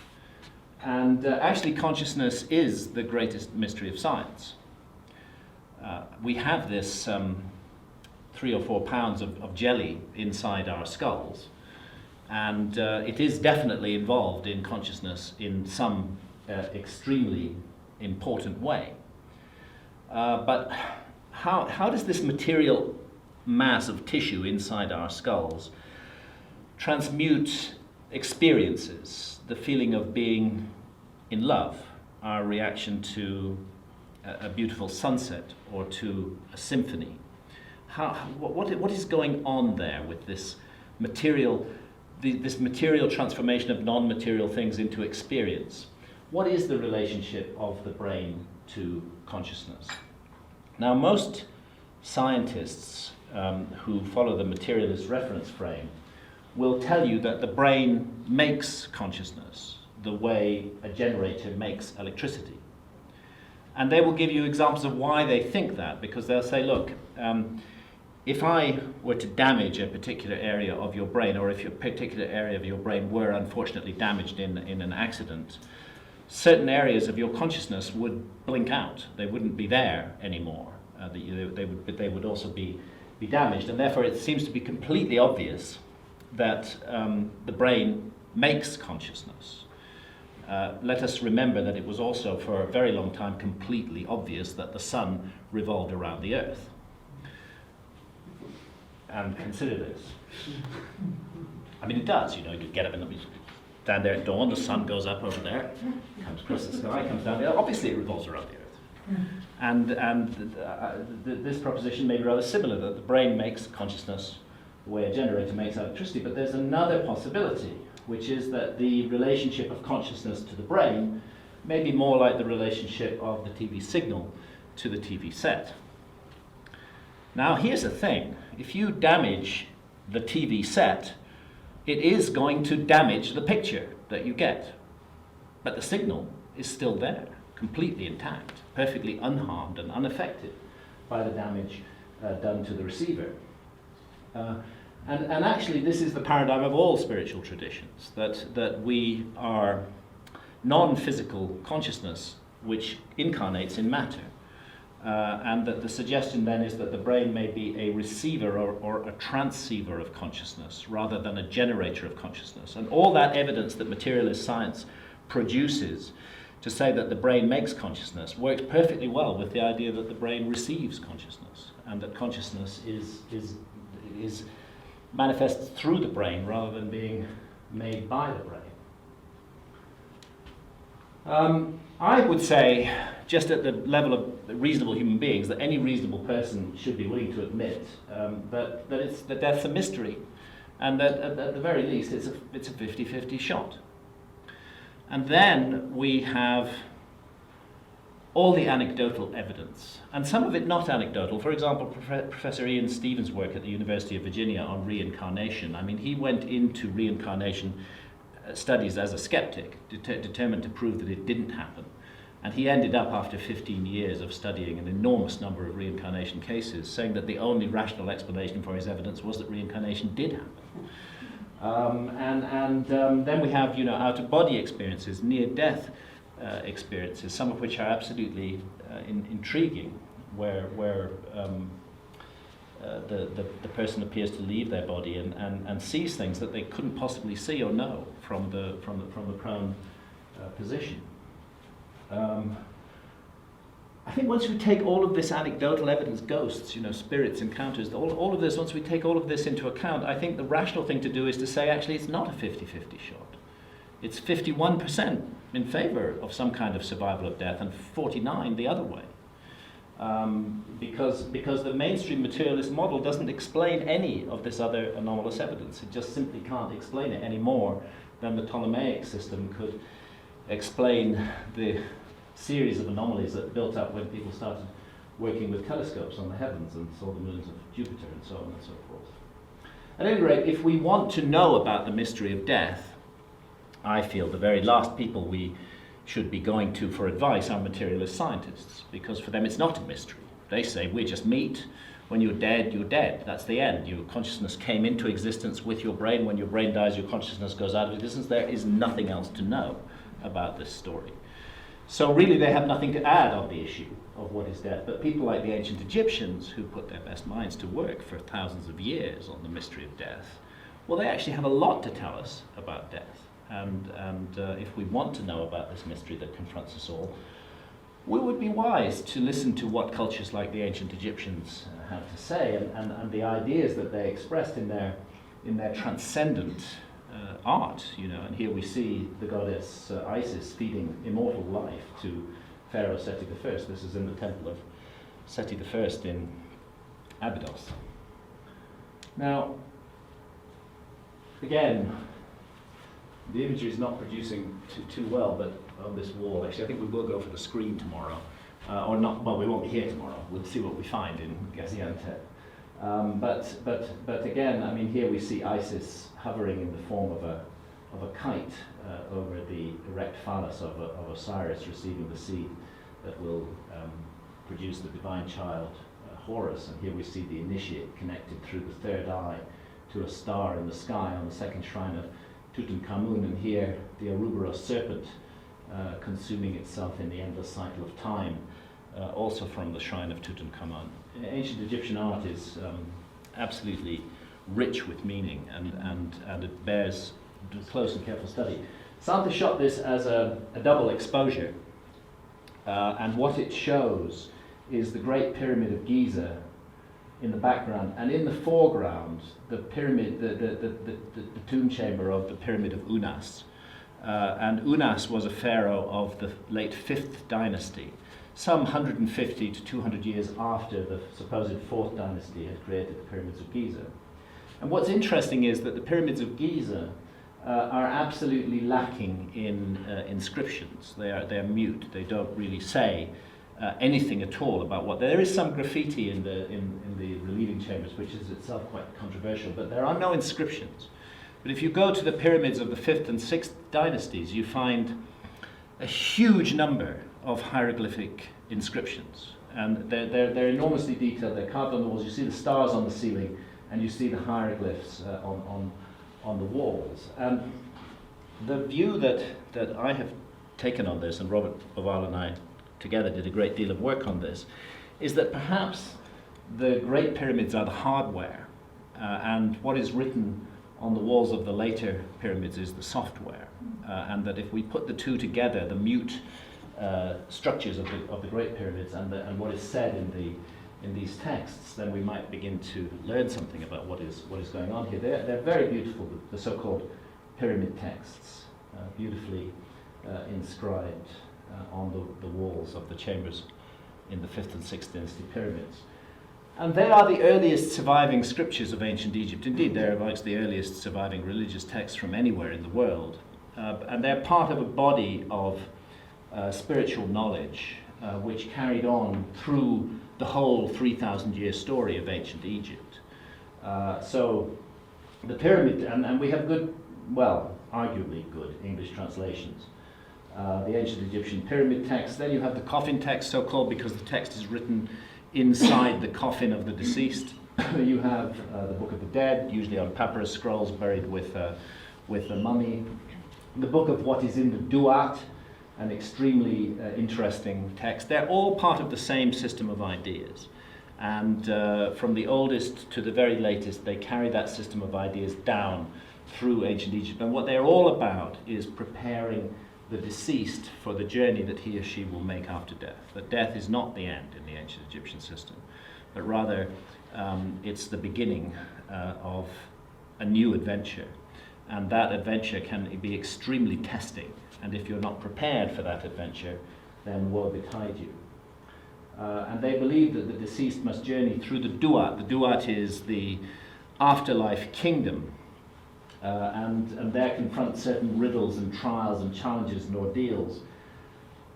And actually, consciousness is the greatest mystery of science. We have this 3 or 4 pounds of jelly inside our skulls, and it is definitely involved in consciousness in some extremely important way. But how does this material mass of tissue inside our skulls transmute experiences, the feeling of being in love, our reaction to a beautiful sunset or to a symphony? What is going on there with this material, this material transformation of non-material things into experience? What is the relationship of the brain to consciousness? Now, most scientists who follow the materialist reference frame will tell you that the brain makes consciousness the way a generator makes electricity. And they will give you examples of why they think that, because they'll say, look, if I were to damage a particular area of your brain, or if a particular area of your brain were unfortunately damaged in an accident, certain areas of your consciousness would blink out. They wouldn't be there anymore. They would also be damaged. And therefore it seems to be completely obvious that the brain makes consciousness. Let us remember that it was also for a very long time completely obvious that the sun revolved around the earth. And consider this. I mean, it does, you get up and stand there at dawn, the sun goes up over there, comes across the sky, comes down there. Obviously it revolves around the earth. And this proposition may be rather similar, that the brain makes consciousness the way a generator makes electricity. But there's another possibility, which is that the relationship of consciousness to the brain may be more like the relationship of the TV signal to the TV set. Now, here's the thing. If you damage the TV set, it is going to damage the picture that you get. But the signal is still there, completely intact, perfectly unharmed and unaffected by the damage done to the receiver. And actually, this is the paradigm of all spiritual traditions, that we are non-physical consciousness which incarnates in matter. And that the suggestion then is that the brain may be a receiver or a transceiver of consciousness rather than a generator of consciousness. And all that evidence that materialist science produces to say that the brain makes consciousness works perfectly well with the idea that the brain receives consciousness, and that consciousness is manifests through the brain rather than being made by the brain. I would say, just at the level of reasonable human beings, that any reasonable person should be willing to admit that death's a mystery, and that at the very least it's a 50-50 shot. And then we have all the anecdotal evidence, and some of it not anecdotal. For example, Professor Ian Stevens' work at the University of Virginia on reincarnation. I mean, he went into reincarnation studies as a skeptic, determined to prove that it didn't happen. And he ended up, after 15 years of studying an enormous number of reincarnation cases, saying that the only rational explanation for his evidence was that reincarnation did happen. Then we have, out-of-body experiences, near-death experiences, some of which are absolutely intriguing, where the person appears to leave their body and sees things that they couldn't possibly see or know from the prone position. I think once we take all of this anecdotal evidence, ghosts, spirits, encounters, all of this, once we take all of this into account, I think the rational thing to do is to say, actually, it's not a 50-50 shot. It's 51% in favor of some kind of survival of death and 49% the other way. Because the mainstream materialist model doesn't explain any of this other anomalous evidence. It just simply can't explain it any more than the Ptolemaic system could explain the series of anomalies that built up when people started working with telescopes on the heavens and saw the moons of Jupiter and so on and so forth. At any rate, if we want to know about the mystery of death, I feel the very last people we should be going to for advice are materialist scientists, because for them it's not a mystery. They say we're just meat. When you're dead, you're dead. That's the end. Your consciousness came into existence with your brain. When your brain dies, your consciousness goes out of existence. There is nothing else to know about this story. So really they have nothing to add on the issue of what is death. But people like the ancient Egyptians, who put their best minds to work for thousands of years on the mystery of death, well, they actually have a lot to tell us about death. And if we want to know about this mystery that confronts us all, we would be wise to listen to what cultures like the ancient Egyptians have to say, and the ideas that they expressed in their transcendent art. And here we see the goddess Isis feeding immortal life to Pharaoh Seti I. This is in the temple of Seti I in Abydos. Now, again, the imagery is not producing too well, but on this wall, actually, I think we will go for the screen tomorrow, or not. Well, we won't be here tomorrow. We'll see what we find in Gaziantep. But again, I mean, here we see Isis hovering in the form of a kite over the erect phallus of Osiris, receiving the seed that will produce the divine child Horus. And here we see the initiate connected through the third eye to a star in the sky on the second shrine of Tutankhamun, and here the Ouroboros serpent consuming itself in the endless cycle of time, also from the shrine of Tutankhamun. Ancient Egyptian art is absolutely rich with meaning, and it bears close and careful study. Santa shot this as a double exposure, and what it shows is the Great Pyramid of Giza in the background, and in the foreground the pyramid, the tomb chamber of the Pyramid of Unas. And Unas was a pharaoh of the late 5th dynasty, some 150 to 200 years after the supposed 4th dynasty had created the pyramids of Giza. And what's interesting is that the pyramids of Giza are absolutely lacking in inscriptions. They're mute. They don't really say anything at all about what. There is some graffiti in the relieving chambers, which is itself quite controversial, but there are no inscriptions. But if you go to the pyramids of the 5th and 6th dynasties, you find a huge number of hieroglyphic inscriptions, and they're enormously detailed. They're carved on the walls. You see the stars on the ceiling, and you see the hieroglyphs on the walls. And the view that I have taken on this, and Robert Boval and I together did a great deal of work on this, is that perhaps the Great Pyramids are the hardware, and what is written on the walls of the later pyramids is the software, and that if we put the two together, the mute structures of the Great Pyramids and what is said in these texts, then we might begin to learn something about what is going on here. They're very beautiful, the so-called pyramid texts, beautifully inscribed on the walls of the chambers in the 5th and 6th dynasty pyramids. And they are the earliest surviving scriptures of ancient Egypt. Indeed, they're amongst the earliest surviving religious texts from anywhere in the world. And they're part of a body of spiritual knowledge which carried on through the whole 3,000-year story of ancient Egypt. So the pyramid, and we have good, well, arguably good English translations. The ancient Egyptian pyramid text. Then you have the coffin text, so called because the text is written inside the coffin of the deceased. You have the Book of the Dead, usually on papyrus scrolls buried with the mummy. The Book of what is in the Duat, an extremely interesting text. They're all part of the same system of ideas. And from the oldest to the very latest, they carry that system of ideas down through ancient Egypt. And what they're all about is preparing the deceased for the journey that he or she will make after death. That death is not the end in the ancient Egyptian system, but rather it's the beginning of a new adventure. And that adventure can be extremely testing. And if you're not prepared for that adventure, then woe betide you. And they believe that the deceased must journey through the Duat. The Duat is the afterlife kingdom. And there confront certain riddles and trials and challenges and ordeals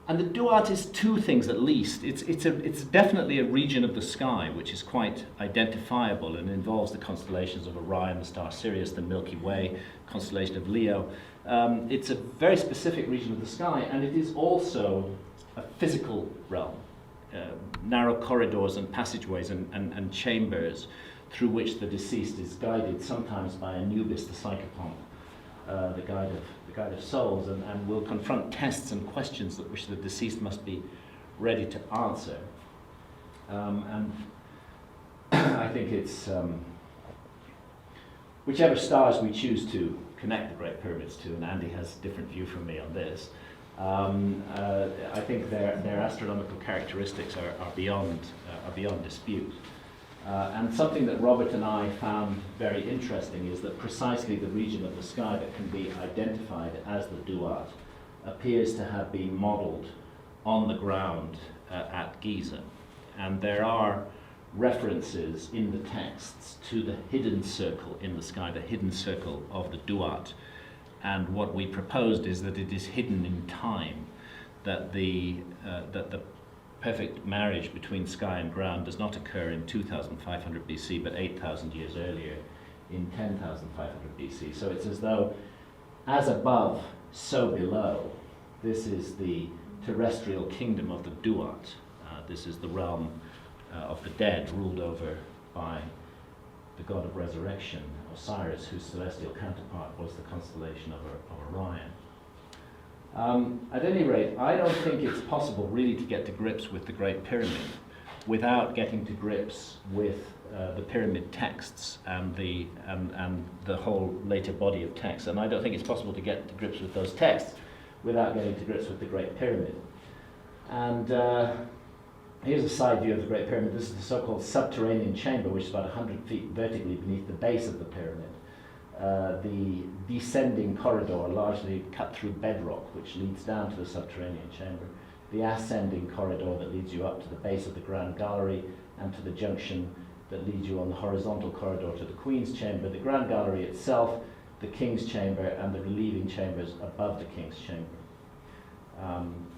And the duat is two things at least. It's definitely a region of the sky which is quite identifiable and involves the constellations of Orion, the star Sirius, the Milky Way, constellation of Leo. It's a very specific region of the sky, and it is also a physical realm. Narrow corridors and passageways and chambers through which the deceased is guided, sometimes by Anubis, the psychopomp, the guide of souls, and will confront tests and questions that which the deceased must be ready to answer. And I think it's whichever stars we choose to connect the Great Pyramids to, and Andy has a different view from me on this, I think their astronomical characteristics are beyond dispute. And something that Robert and I found very interesting is that precisely the region of the sky that can be identified as the duat appears to have been modelled on the ground at Giza. And there are references in the texts to the hidden circle in the sky, the hidden circle of the duat. And what we proposed is that it is hidden in time, that the perfect marriage between sky and ground does not occur in 2500 BC, but 8,000 years earlier in 10,500 BC. So it's as though, as above, so below. This is the terrestrial kingdom of the duat. This is the realm of the dead, ruled over by the god of resurrection, Osiris, whose celestial counterpart was the constellation of Orion. At any rate, I don't think it's possible really to get to grips with the Great Pyramid without getting to grips with the pyramid texts and the whole later body of texts. And I don't think it's possible to get to grips with those texts without getting to grips with the Great Pyramid. And here's a side view of the Great Pyramid. This is the so-called subterranean chamber, which is about 100 feet vertically beneath the base of the pyramid. The descending corridor, largely cut through bedrock, which leads down to the subterranean chamber. The ascending corridor that leads you up to the base of the Grand Gallery and to the junction that leads you on the horizontal corridor to the Queen's Chamber. The Grand Gallery itself, the King's Chamber, and the relieving chambers above the King's Chamber.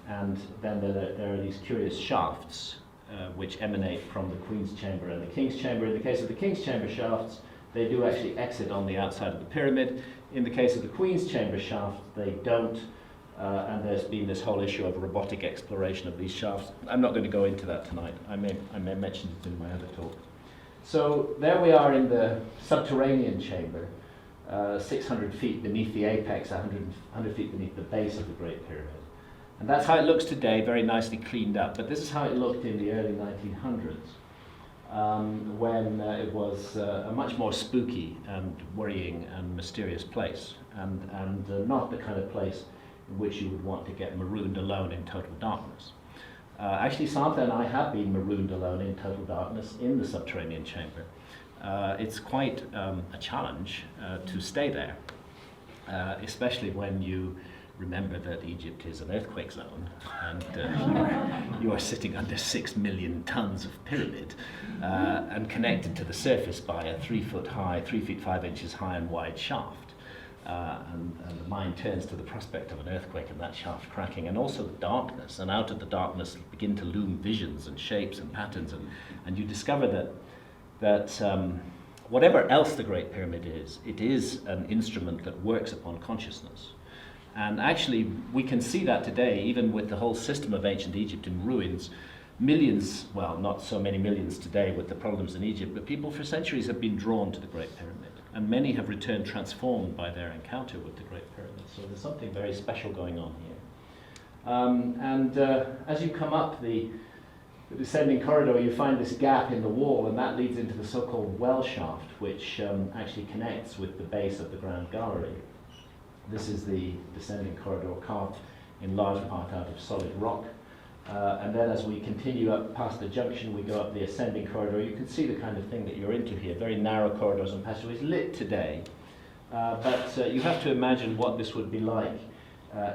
And then there are these curious shafts which emanate from the Queen's Chamber and the King's Chamber. In the case of the King's Chamber shafts, they do actually exit on the outside of the pyramid. In the case of the Queen's Chamber shaft, they don't, and there's been this whole issue of robotic exploration of these shafts. I'm not going to go into that tonight. I may mention it in my other talk. So there we are in the subterranean chamber, 600 feet beneath the apex, 100 feet beneath the base of the Great Pyramid. And that's how it looks today, very nicely cleaned up. But this is how it looked in the early 1900s. When it was a much more spooky and worrying and mysterious place, and not the kind of place in which you would want to get marooned alone in total darkness. Actually, Santa and I have been marooned alone in total darkness in the subterranean chamber. It's quite a challenge to stay there, especially when you remember that Egypt is an earthquake zone, and you are sitting under 6 million tons of pyramid and connected to the surface by a 3 foot high, 3 feet 5 inches high and wide shaft. And the mind turns to the prospect of an earthquake and that shaft cracking, and also the darkness. And out of the darkness begin to loom visions and shapes and patterns, and you discover that whatever else the Great Pyramid is, it is an instrument that works upon consciousness. And actually, we can see that today, even with the whole system of ancient Egypt in ruins. Millions, well, not so many millions today with the problems in Egypt, but people for centuries have been drawn to the Great Pyramid. And many have returned transformed by their encounter with the Great Pyramid. So there's something very special going on here. As you come up the descending corridor, you find this gap in the wall, and that leads into the so-called well shaft, which actually connects with the base of the Grand Gallery. This is the descending corridor carved in large part out of solid rock. And then as we continue up past the junction, we go up the ascending corridor. You can see the kind of thing that you're into here, very narrow corridors and passageways, lit today. But you have to imagine what this would be like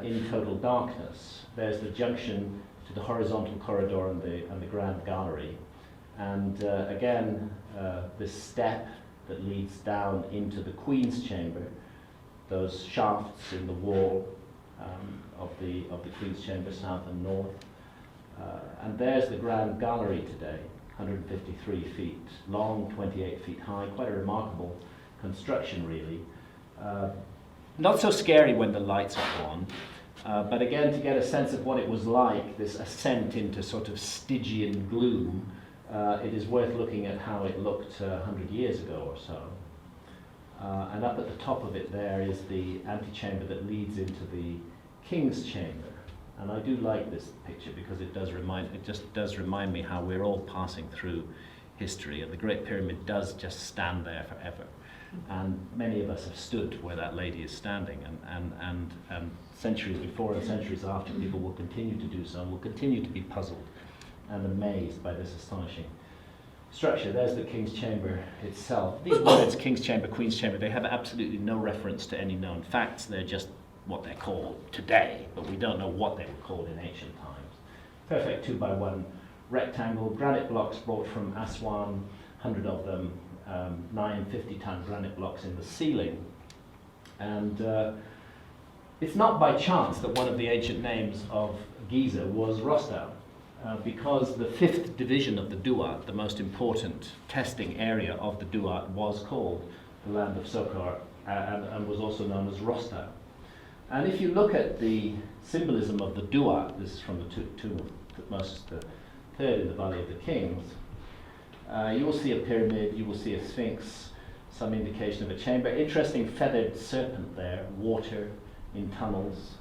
in total darkness. There's the junction to the horizontal corridor and the Grand Gallery. And again, this step that leads down into the Queen's Chamber, those shafts in the wall of the of the Queen's Chamber, south and north. And there's the Grand Gallery today, 153 feet long, 28 feet high, quite a remarkable construction really. Not so scary when the lights are on, but again, to get a sense of what it was like, this ascent into sort of Stygian gloom, it is worth looking at how it looked 100 years ago or so. And up at the top of it there is the antechamber that leads into the King's Chamber. And I do like this picture because it just does remind me how we're all passing through history, and the Great Pyramid does just stand there forever. And many of us have stood where that lady is standing, and centuries before and centuries after, people will continue to do so and will continue to be puzzled and amazed by this astonishing structure. There's the King's Chamber itself. These words, King's Chamber, Queen's Chamber, they have absolutely no reference to any known facts. They're just what they're called today, but we don't know what they were called in ancient times. Perfect 2x1 rectangle, granite blocks brought from Aswan, 100 of them, 9 50-ton granite blocks in the ceiling. And it's not by chance that one of the ancient names of Giza was Rostau, because the 5th division of the Duat, the most important testing area of the Duat, was called the Land of Sokar and was also known as Rostau. And if you look at the symbolism of the Duat, this is from the tomb of Tutmosis III in the Valley of the Kings, you will see a pyramid, you will see a sphinx, some indication of a chamber. Interesting feathered serpent there, water in tunnels.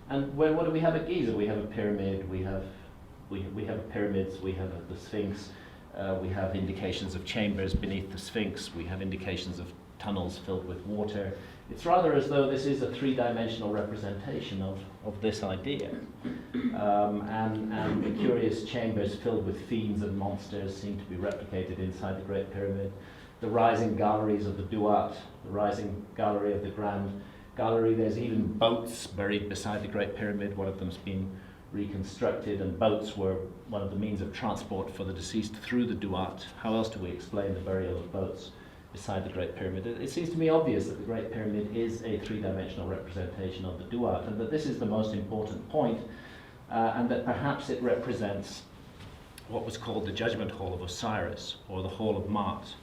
And what do we have at Giza? We have a pyramid, we have pyramids, we have the sphinx, we have indications of chambers beneath the sphinx, we have indications of tunnels filled with water. It's rather as though this is a three-dimensional representation of this idea. And the curious chambers filled with fiends and monsters seem to be replicated inside the Great Pyramid. The rising galleries of the Duat, the rising gallery of the Grand Gallery. There's even boats buried beside the Great Pyramid. One of them's been reconstructed, and boats were one of the means of transport for the deceased through the Duat. How else do we explain the burial of boats beside the Great Pyramid? It seems to me obvious that the Great Pyramid is a three-dimensional representation of the Duat, and that this is the most important point, and that perhaps it represents what was called the Judgment Hall of Osiris, or the Hall of Ma'at,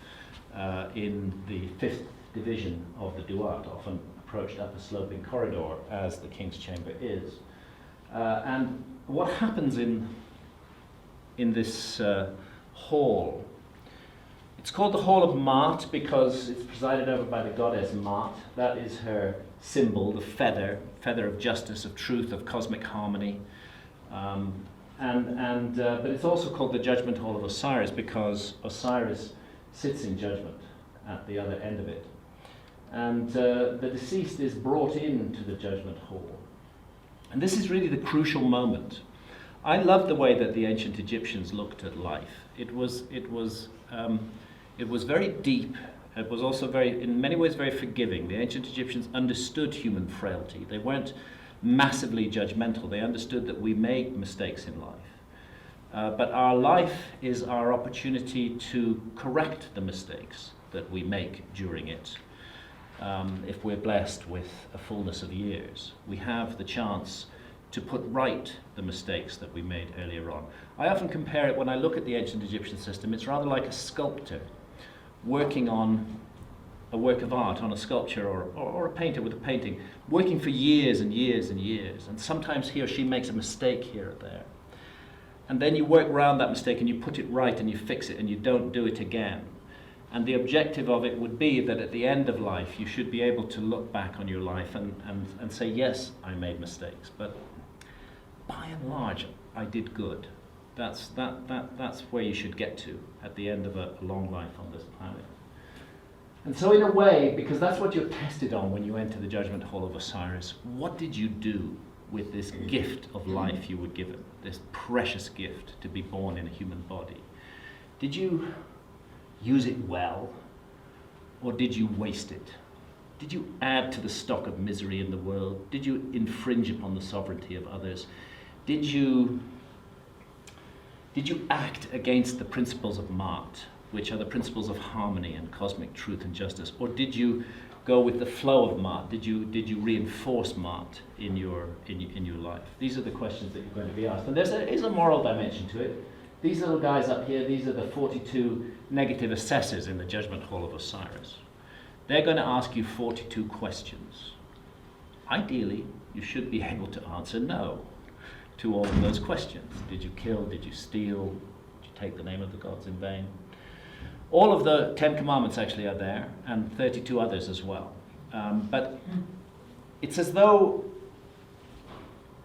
in the 5th division of the Duat, often approached up a sloping corridor, as the King's Chamber is. And what happens in this hall, it's called the Hall of Ma'at because it's presided over by the goddess Ma'at. That is her symbol, the feather of justice, of truth, of cosmic harmony. But it's also called the Judgment Hall of Osiris because Osiris sits in judgment at the other end of it. And the deceased is brought into the Judgment Hall. And this is really the crucial moment. I love the way that the ancient Egyptians looked at life. It was very deep. It was also in many ways, very forgiving. The ancient Egyptians understood human frailty. They weren't massively judgmental. They understood that we make mistakes in life. But our life is our opportunity to correct the mistakes that we make during it. If we're blessed with a fullness of years, we have the chance to put right the mistakes that we made earlier on. I often compare it, when I look at the ancient Egyptian system, it's rather like a sculptor working on a work of art, on a sculpture, or a painter with a painting, working for years and years and years. And sometimes he or she makes a mistake here or there. And then you work around that mistake and you put it right and you fix it and you don't do it again. And the objective of it would be that at the end of life, you should be able to look back on your life and say, yes, I made mistakes, but by and large, I did good. That's where you should get to at the end of a long life on this planet. And so in a way, because that's what you're tested on when you enter the Judgment Hall of Osiris, what did you do with this gift of life you were given, this precious gift to be born in a human body? Did you use it well, or did you waste it? Did you add to the stock of misery in the world? Did you infringe upon the sovereignty of others? Did you act against the principles of Ma'at, which are the principles of harmony and cosmic truth and justice? Or did you go with the flow of Ma'at? Did you reinforce Ma'at in your life? These are the questions that you're going to be asked. And there is a moral dimension to it. These little guys up here, these are the 42 negative assessors in the Judgment Hall of Osiris. They're going to ask you 42 questions. Ideally, you should be able to answer no to all of those questions. Did you kill? Did you steal? Did you take the name of the gods in vain? All of the 10 commandments actually are there, and 32 others as well. But it's as though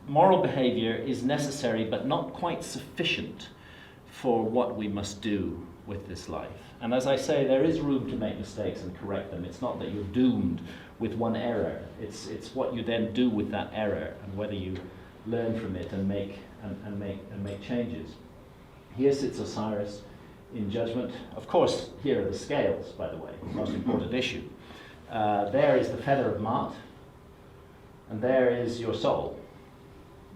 moral behavior is necessary but not quite sufficient for what we must do with this life. And as I say, there is room to make mistakes and correct them. It's not that you're doomed with one error. It's what you then do with that error and whether you learn from it and make changes. Here sits Osiris in judgment. Of course, here are the scales, by the way, the most important issue. There is the feather of Ma'at, and there is your soul.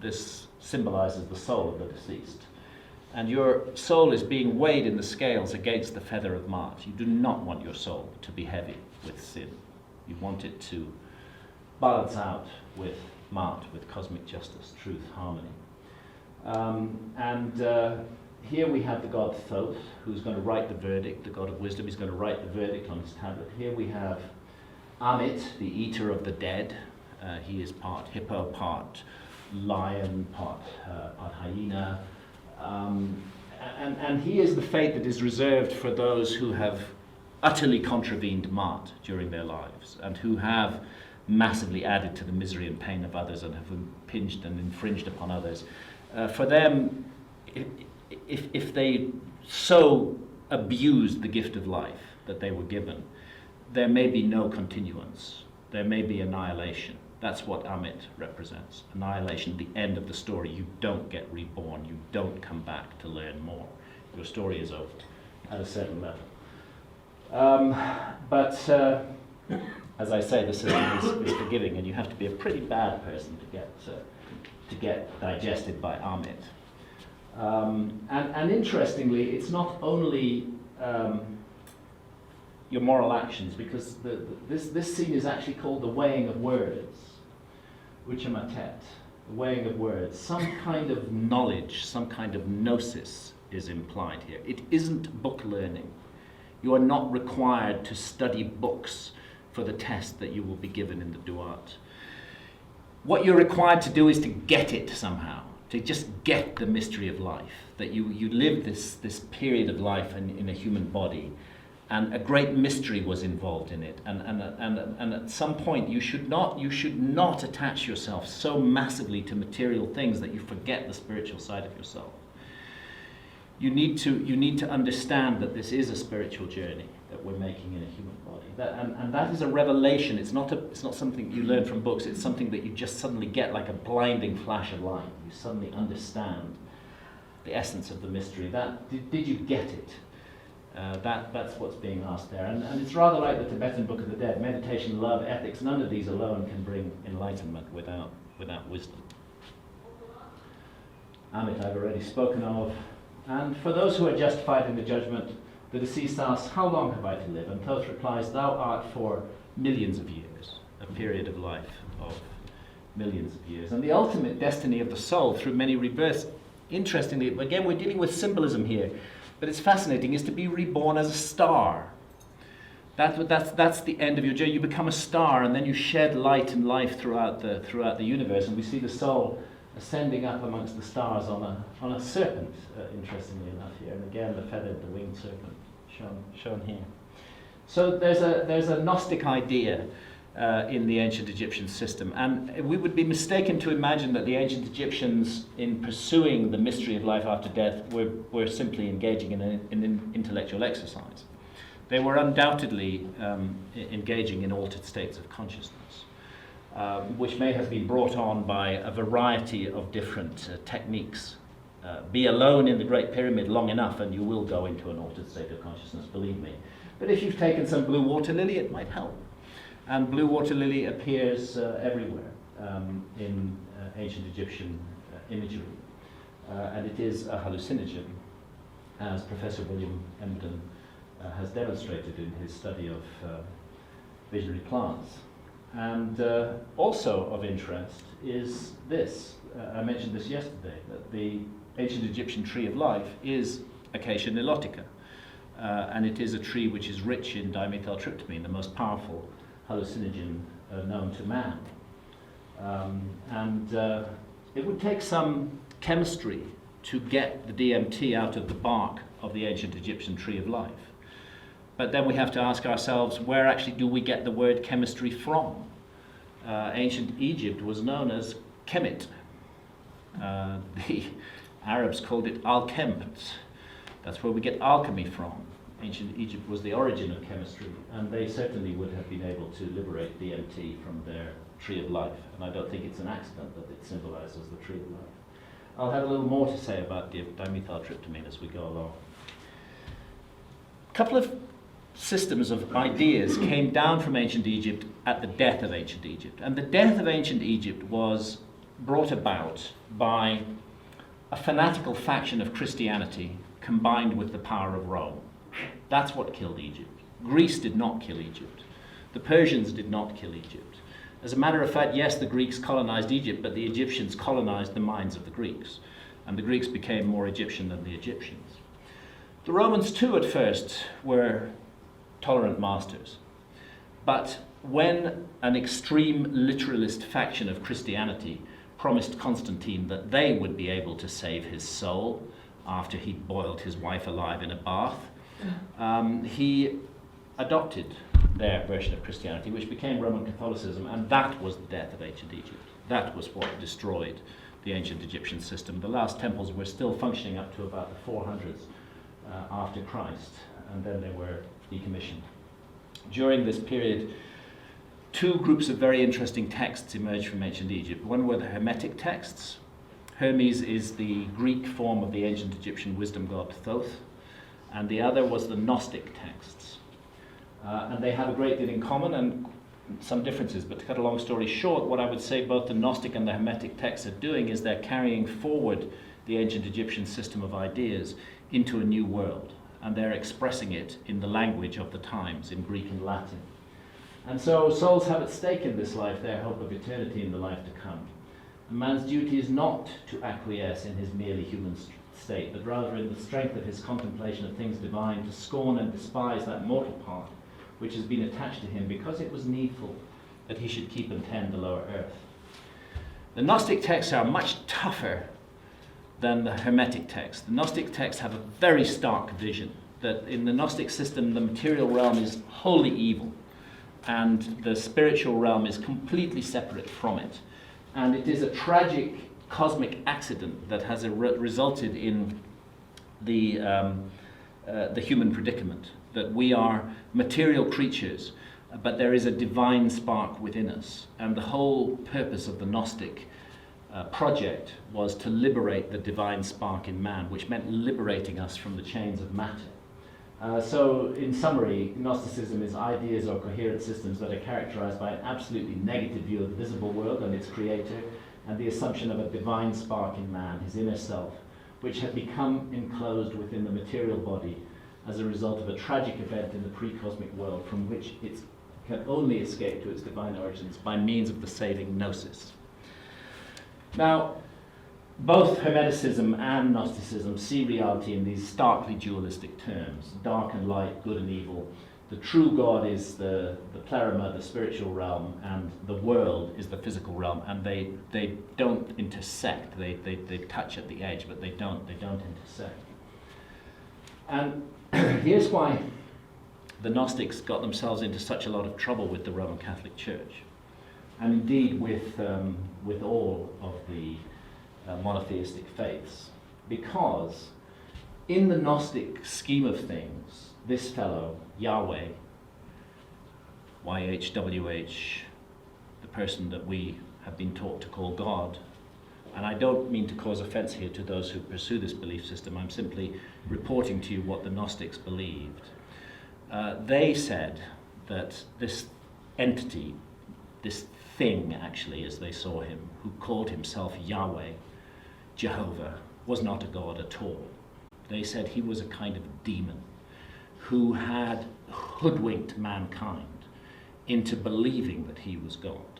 This symbolizes the soul of the deceased. And your soul is being weighed in the scales against the feather of Ma'at. You do not want your soul to be heavy with sin. You want it to balance out with Ma'at, with cosmic justice, truth, harmony. Here we have the god Thoth, who's going to write the verdict, the god of wisdom. He's going to write the verdict on his tablet. Here we have Amit, the eater of the dead. He is part hippo, part lion, part hyena. And he is the fate that is reserved for those who have utterly contravened Ma'at during their lives and who have massively added to the misery and pain of others and have impinged and infringed upon others. For them, if they so abused the gift of life that they were given, there may be no continuance. There may be annihilation. That's what Amit represents. Annihilation, the end of the story. You don't get reborn. You don't come back to learn more. Your story is over at a certain level. As I say, the system is forgiving, and you have to be a pretty bad person to get digested by Amit. And interestingly, it's not only your moral actions, because this scene is actually called the weighing of words, Uchamatet, the weighing of words. Some kind of knowledge, some kind of gnosis is implied here. It isn't book learning. You are not required to study books for the test that you will be given in the Duat. What you're required to do is to get it somehow, to just get the mystery of life, that you live this period of life in a human body, and a great mystery was involved in it, and at some point you should not attach yourself so massively to material things that you forget the spiritual side of yourself. You need to understand that this is a spiritual journey that we're making in a human body, and that is a revelation. It's not something you learn from books. It's something that you just suddenly get like a blinding flash of light. You suddenly understand the essence of the mystery. Did you get it? That's what's being asked there, and it's rather like the Tibetan Book of the Dead. Meditation, love, ethics, none of these alone can bring enlightenment without wisdom. Amit I've already spoken of. And for those who are justified in the judgment, the deceased asks, how long have I to live? And Thoth replies, thou art for millions of years, a period of life of millions of years. And the ultimate destiny of the soul through many rebirths, interestingly, again we're dealing with symbolism here, but it's fascinating, is to be reborn as a star. That's the end of your journey. You become a star, and then you shed light and life throughout the universe. And we see the soul ascending up amongst the stars on a serpent, interestingly enough here. And again, the feathered, the winged serpent shown here. So there's a Gnostic idea in the ancient Egyptian system, and we would be mistaken to imagine that the ancient Egyptians, in pursuing the mystery of life after death, were simply engaging in an intellectual exercise. They were undoubtedly engaging in altered states of consciousness, which may have been brought on by a variety of different techniques. Be alone in the Great Pyramid long enough and you will go into an altered state of consciousness, believe me. But if you've taken some blue water lily, it might help. And blue water lily appears everywhere in ancient Egyptian imagery. And it is a hallucinogen, as Professor William Emden has demonstrated in his study of visionary plants. And also of interest is this. I mentioned this yesterday, that the ancient Egyptian tree of life is Acacia nilotica. And it is a tree which is rich in dimethyltryptamine, the most powerful hallucinogen known to man. It would take some chemistry to get the DMT out of the bark of the ancient Egyptian tree of life. But then we have to ask ourselves, where actually do we get the word chemistry from? Ancient Egypt was known as Kemet. The Arabs called it Alchemt. That's where we get alchemy from. Ancient Egypt was the origin of chemistry, and they certainly would have been able to liberate DMT from their tree of life. And I don't think it's an accident that it symbolizes the tree of life. I'll have a little more to say about dimethyltryptamine as we go along. A couple of systems of ideas came down from ancient Egypt at the death of ancient Egypt. And the death of ancient Egypt was brought about by a fanatical faction of Christianity combined with the power of Rome. That's what killed Egypt. Greece did not kill Egypt. The Persians did not kill Egypt. As a matter of fact, yes, the Greeks colonized Egypt, but the Egyptians colonized the minds of the Greeks. And the Greeks became more Egyptian than the Egyptians. The Romans too at first were tolerant masters. But when an extreme literalist faction of Christianity promised Constantine that they would be able to save his soul after he'd boiled his wife alive in a bath, he adopted their version of Christianity, which became Roman Catholicism, and that was the death of ancient Egypt. That was what destroyed the ancient Egyptian system. The last temples were still functioning up to about the 400s after Christ, and then they were decommissioned. During this period, two groups of very interesting texts emerged from ancient Egypt. One were the Hermetic texts. Hermes is the Greek form of the ancient Egyptian wisdom god Thoth, and the other was the Gnostic texts. And they have a great deal in common and some differences, but to cut a long story short, what I would say both the Gnostic and the Hermetic texts are doing is they're carrying forward the ancient Egyptian system of ideas into a new world, and they're expressing it in the language of the times, in Greek and Latin. And so souls have at stake in this life their hope of eternity in the life to come. A man's duty is not to acquiesce in his merely human state, but rather in the strength of his contemplation of things divine, to scorn and despise that mortal part which has been attached to him, because it was needful that he should keep and tend the lower earth. The Gnostic texts are much tougher than the Hermetic texts. The Gnostic texts have a very stark vision that in the Gnostic system the material realm is wholly evil and the spiritual realm is completely separate from it. And it is a tragic cosmic accident that has resulted in the human predicament, that we are material creatures, but there is a divine spark within us. And the whole purpose of the Gnostic project was to liberate the divine spark in man, which meant liberating us from the chains of matter. So in summary, Gnosticism is ideas or coherent systems that are characterized by an absolutely negative view of the visible world and its creator, and the assumption of a divine spark in man, his inner self, which had become enclosed within the material body as a result of a tragic event in the pre-cosmic world from which it can only escape to its divine origins by means of the saving gnosis. Now, both Hermeticism and Gnosticism see reality in these starkly dualistic terms, dark and light, good and evil. The true God is the pleroma, the spiritual realm, and the world is the physical realm, and they don't intersect. They touch at the edge, but they don't intersect. And here's why the Gnostics got themselves into such a lot of trouble with the Roman Catholic Church, and indeed with all of the monotheistic faiths, because in the Gnostic scheme of things, this fellow, Yahweh, YHWH, the person that we have been taught to call God, and I don't mean to cause offense here to those who pursue this belief system, I'm simply reporting to you what the Gnostics believed. They said that this entity, this thing actually as they saw him, who called himself Yahweh, Jehovah, was not a god at all. They said he was a kind of demon who had hoodwinked mankind into believing that he was God.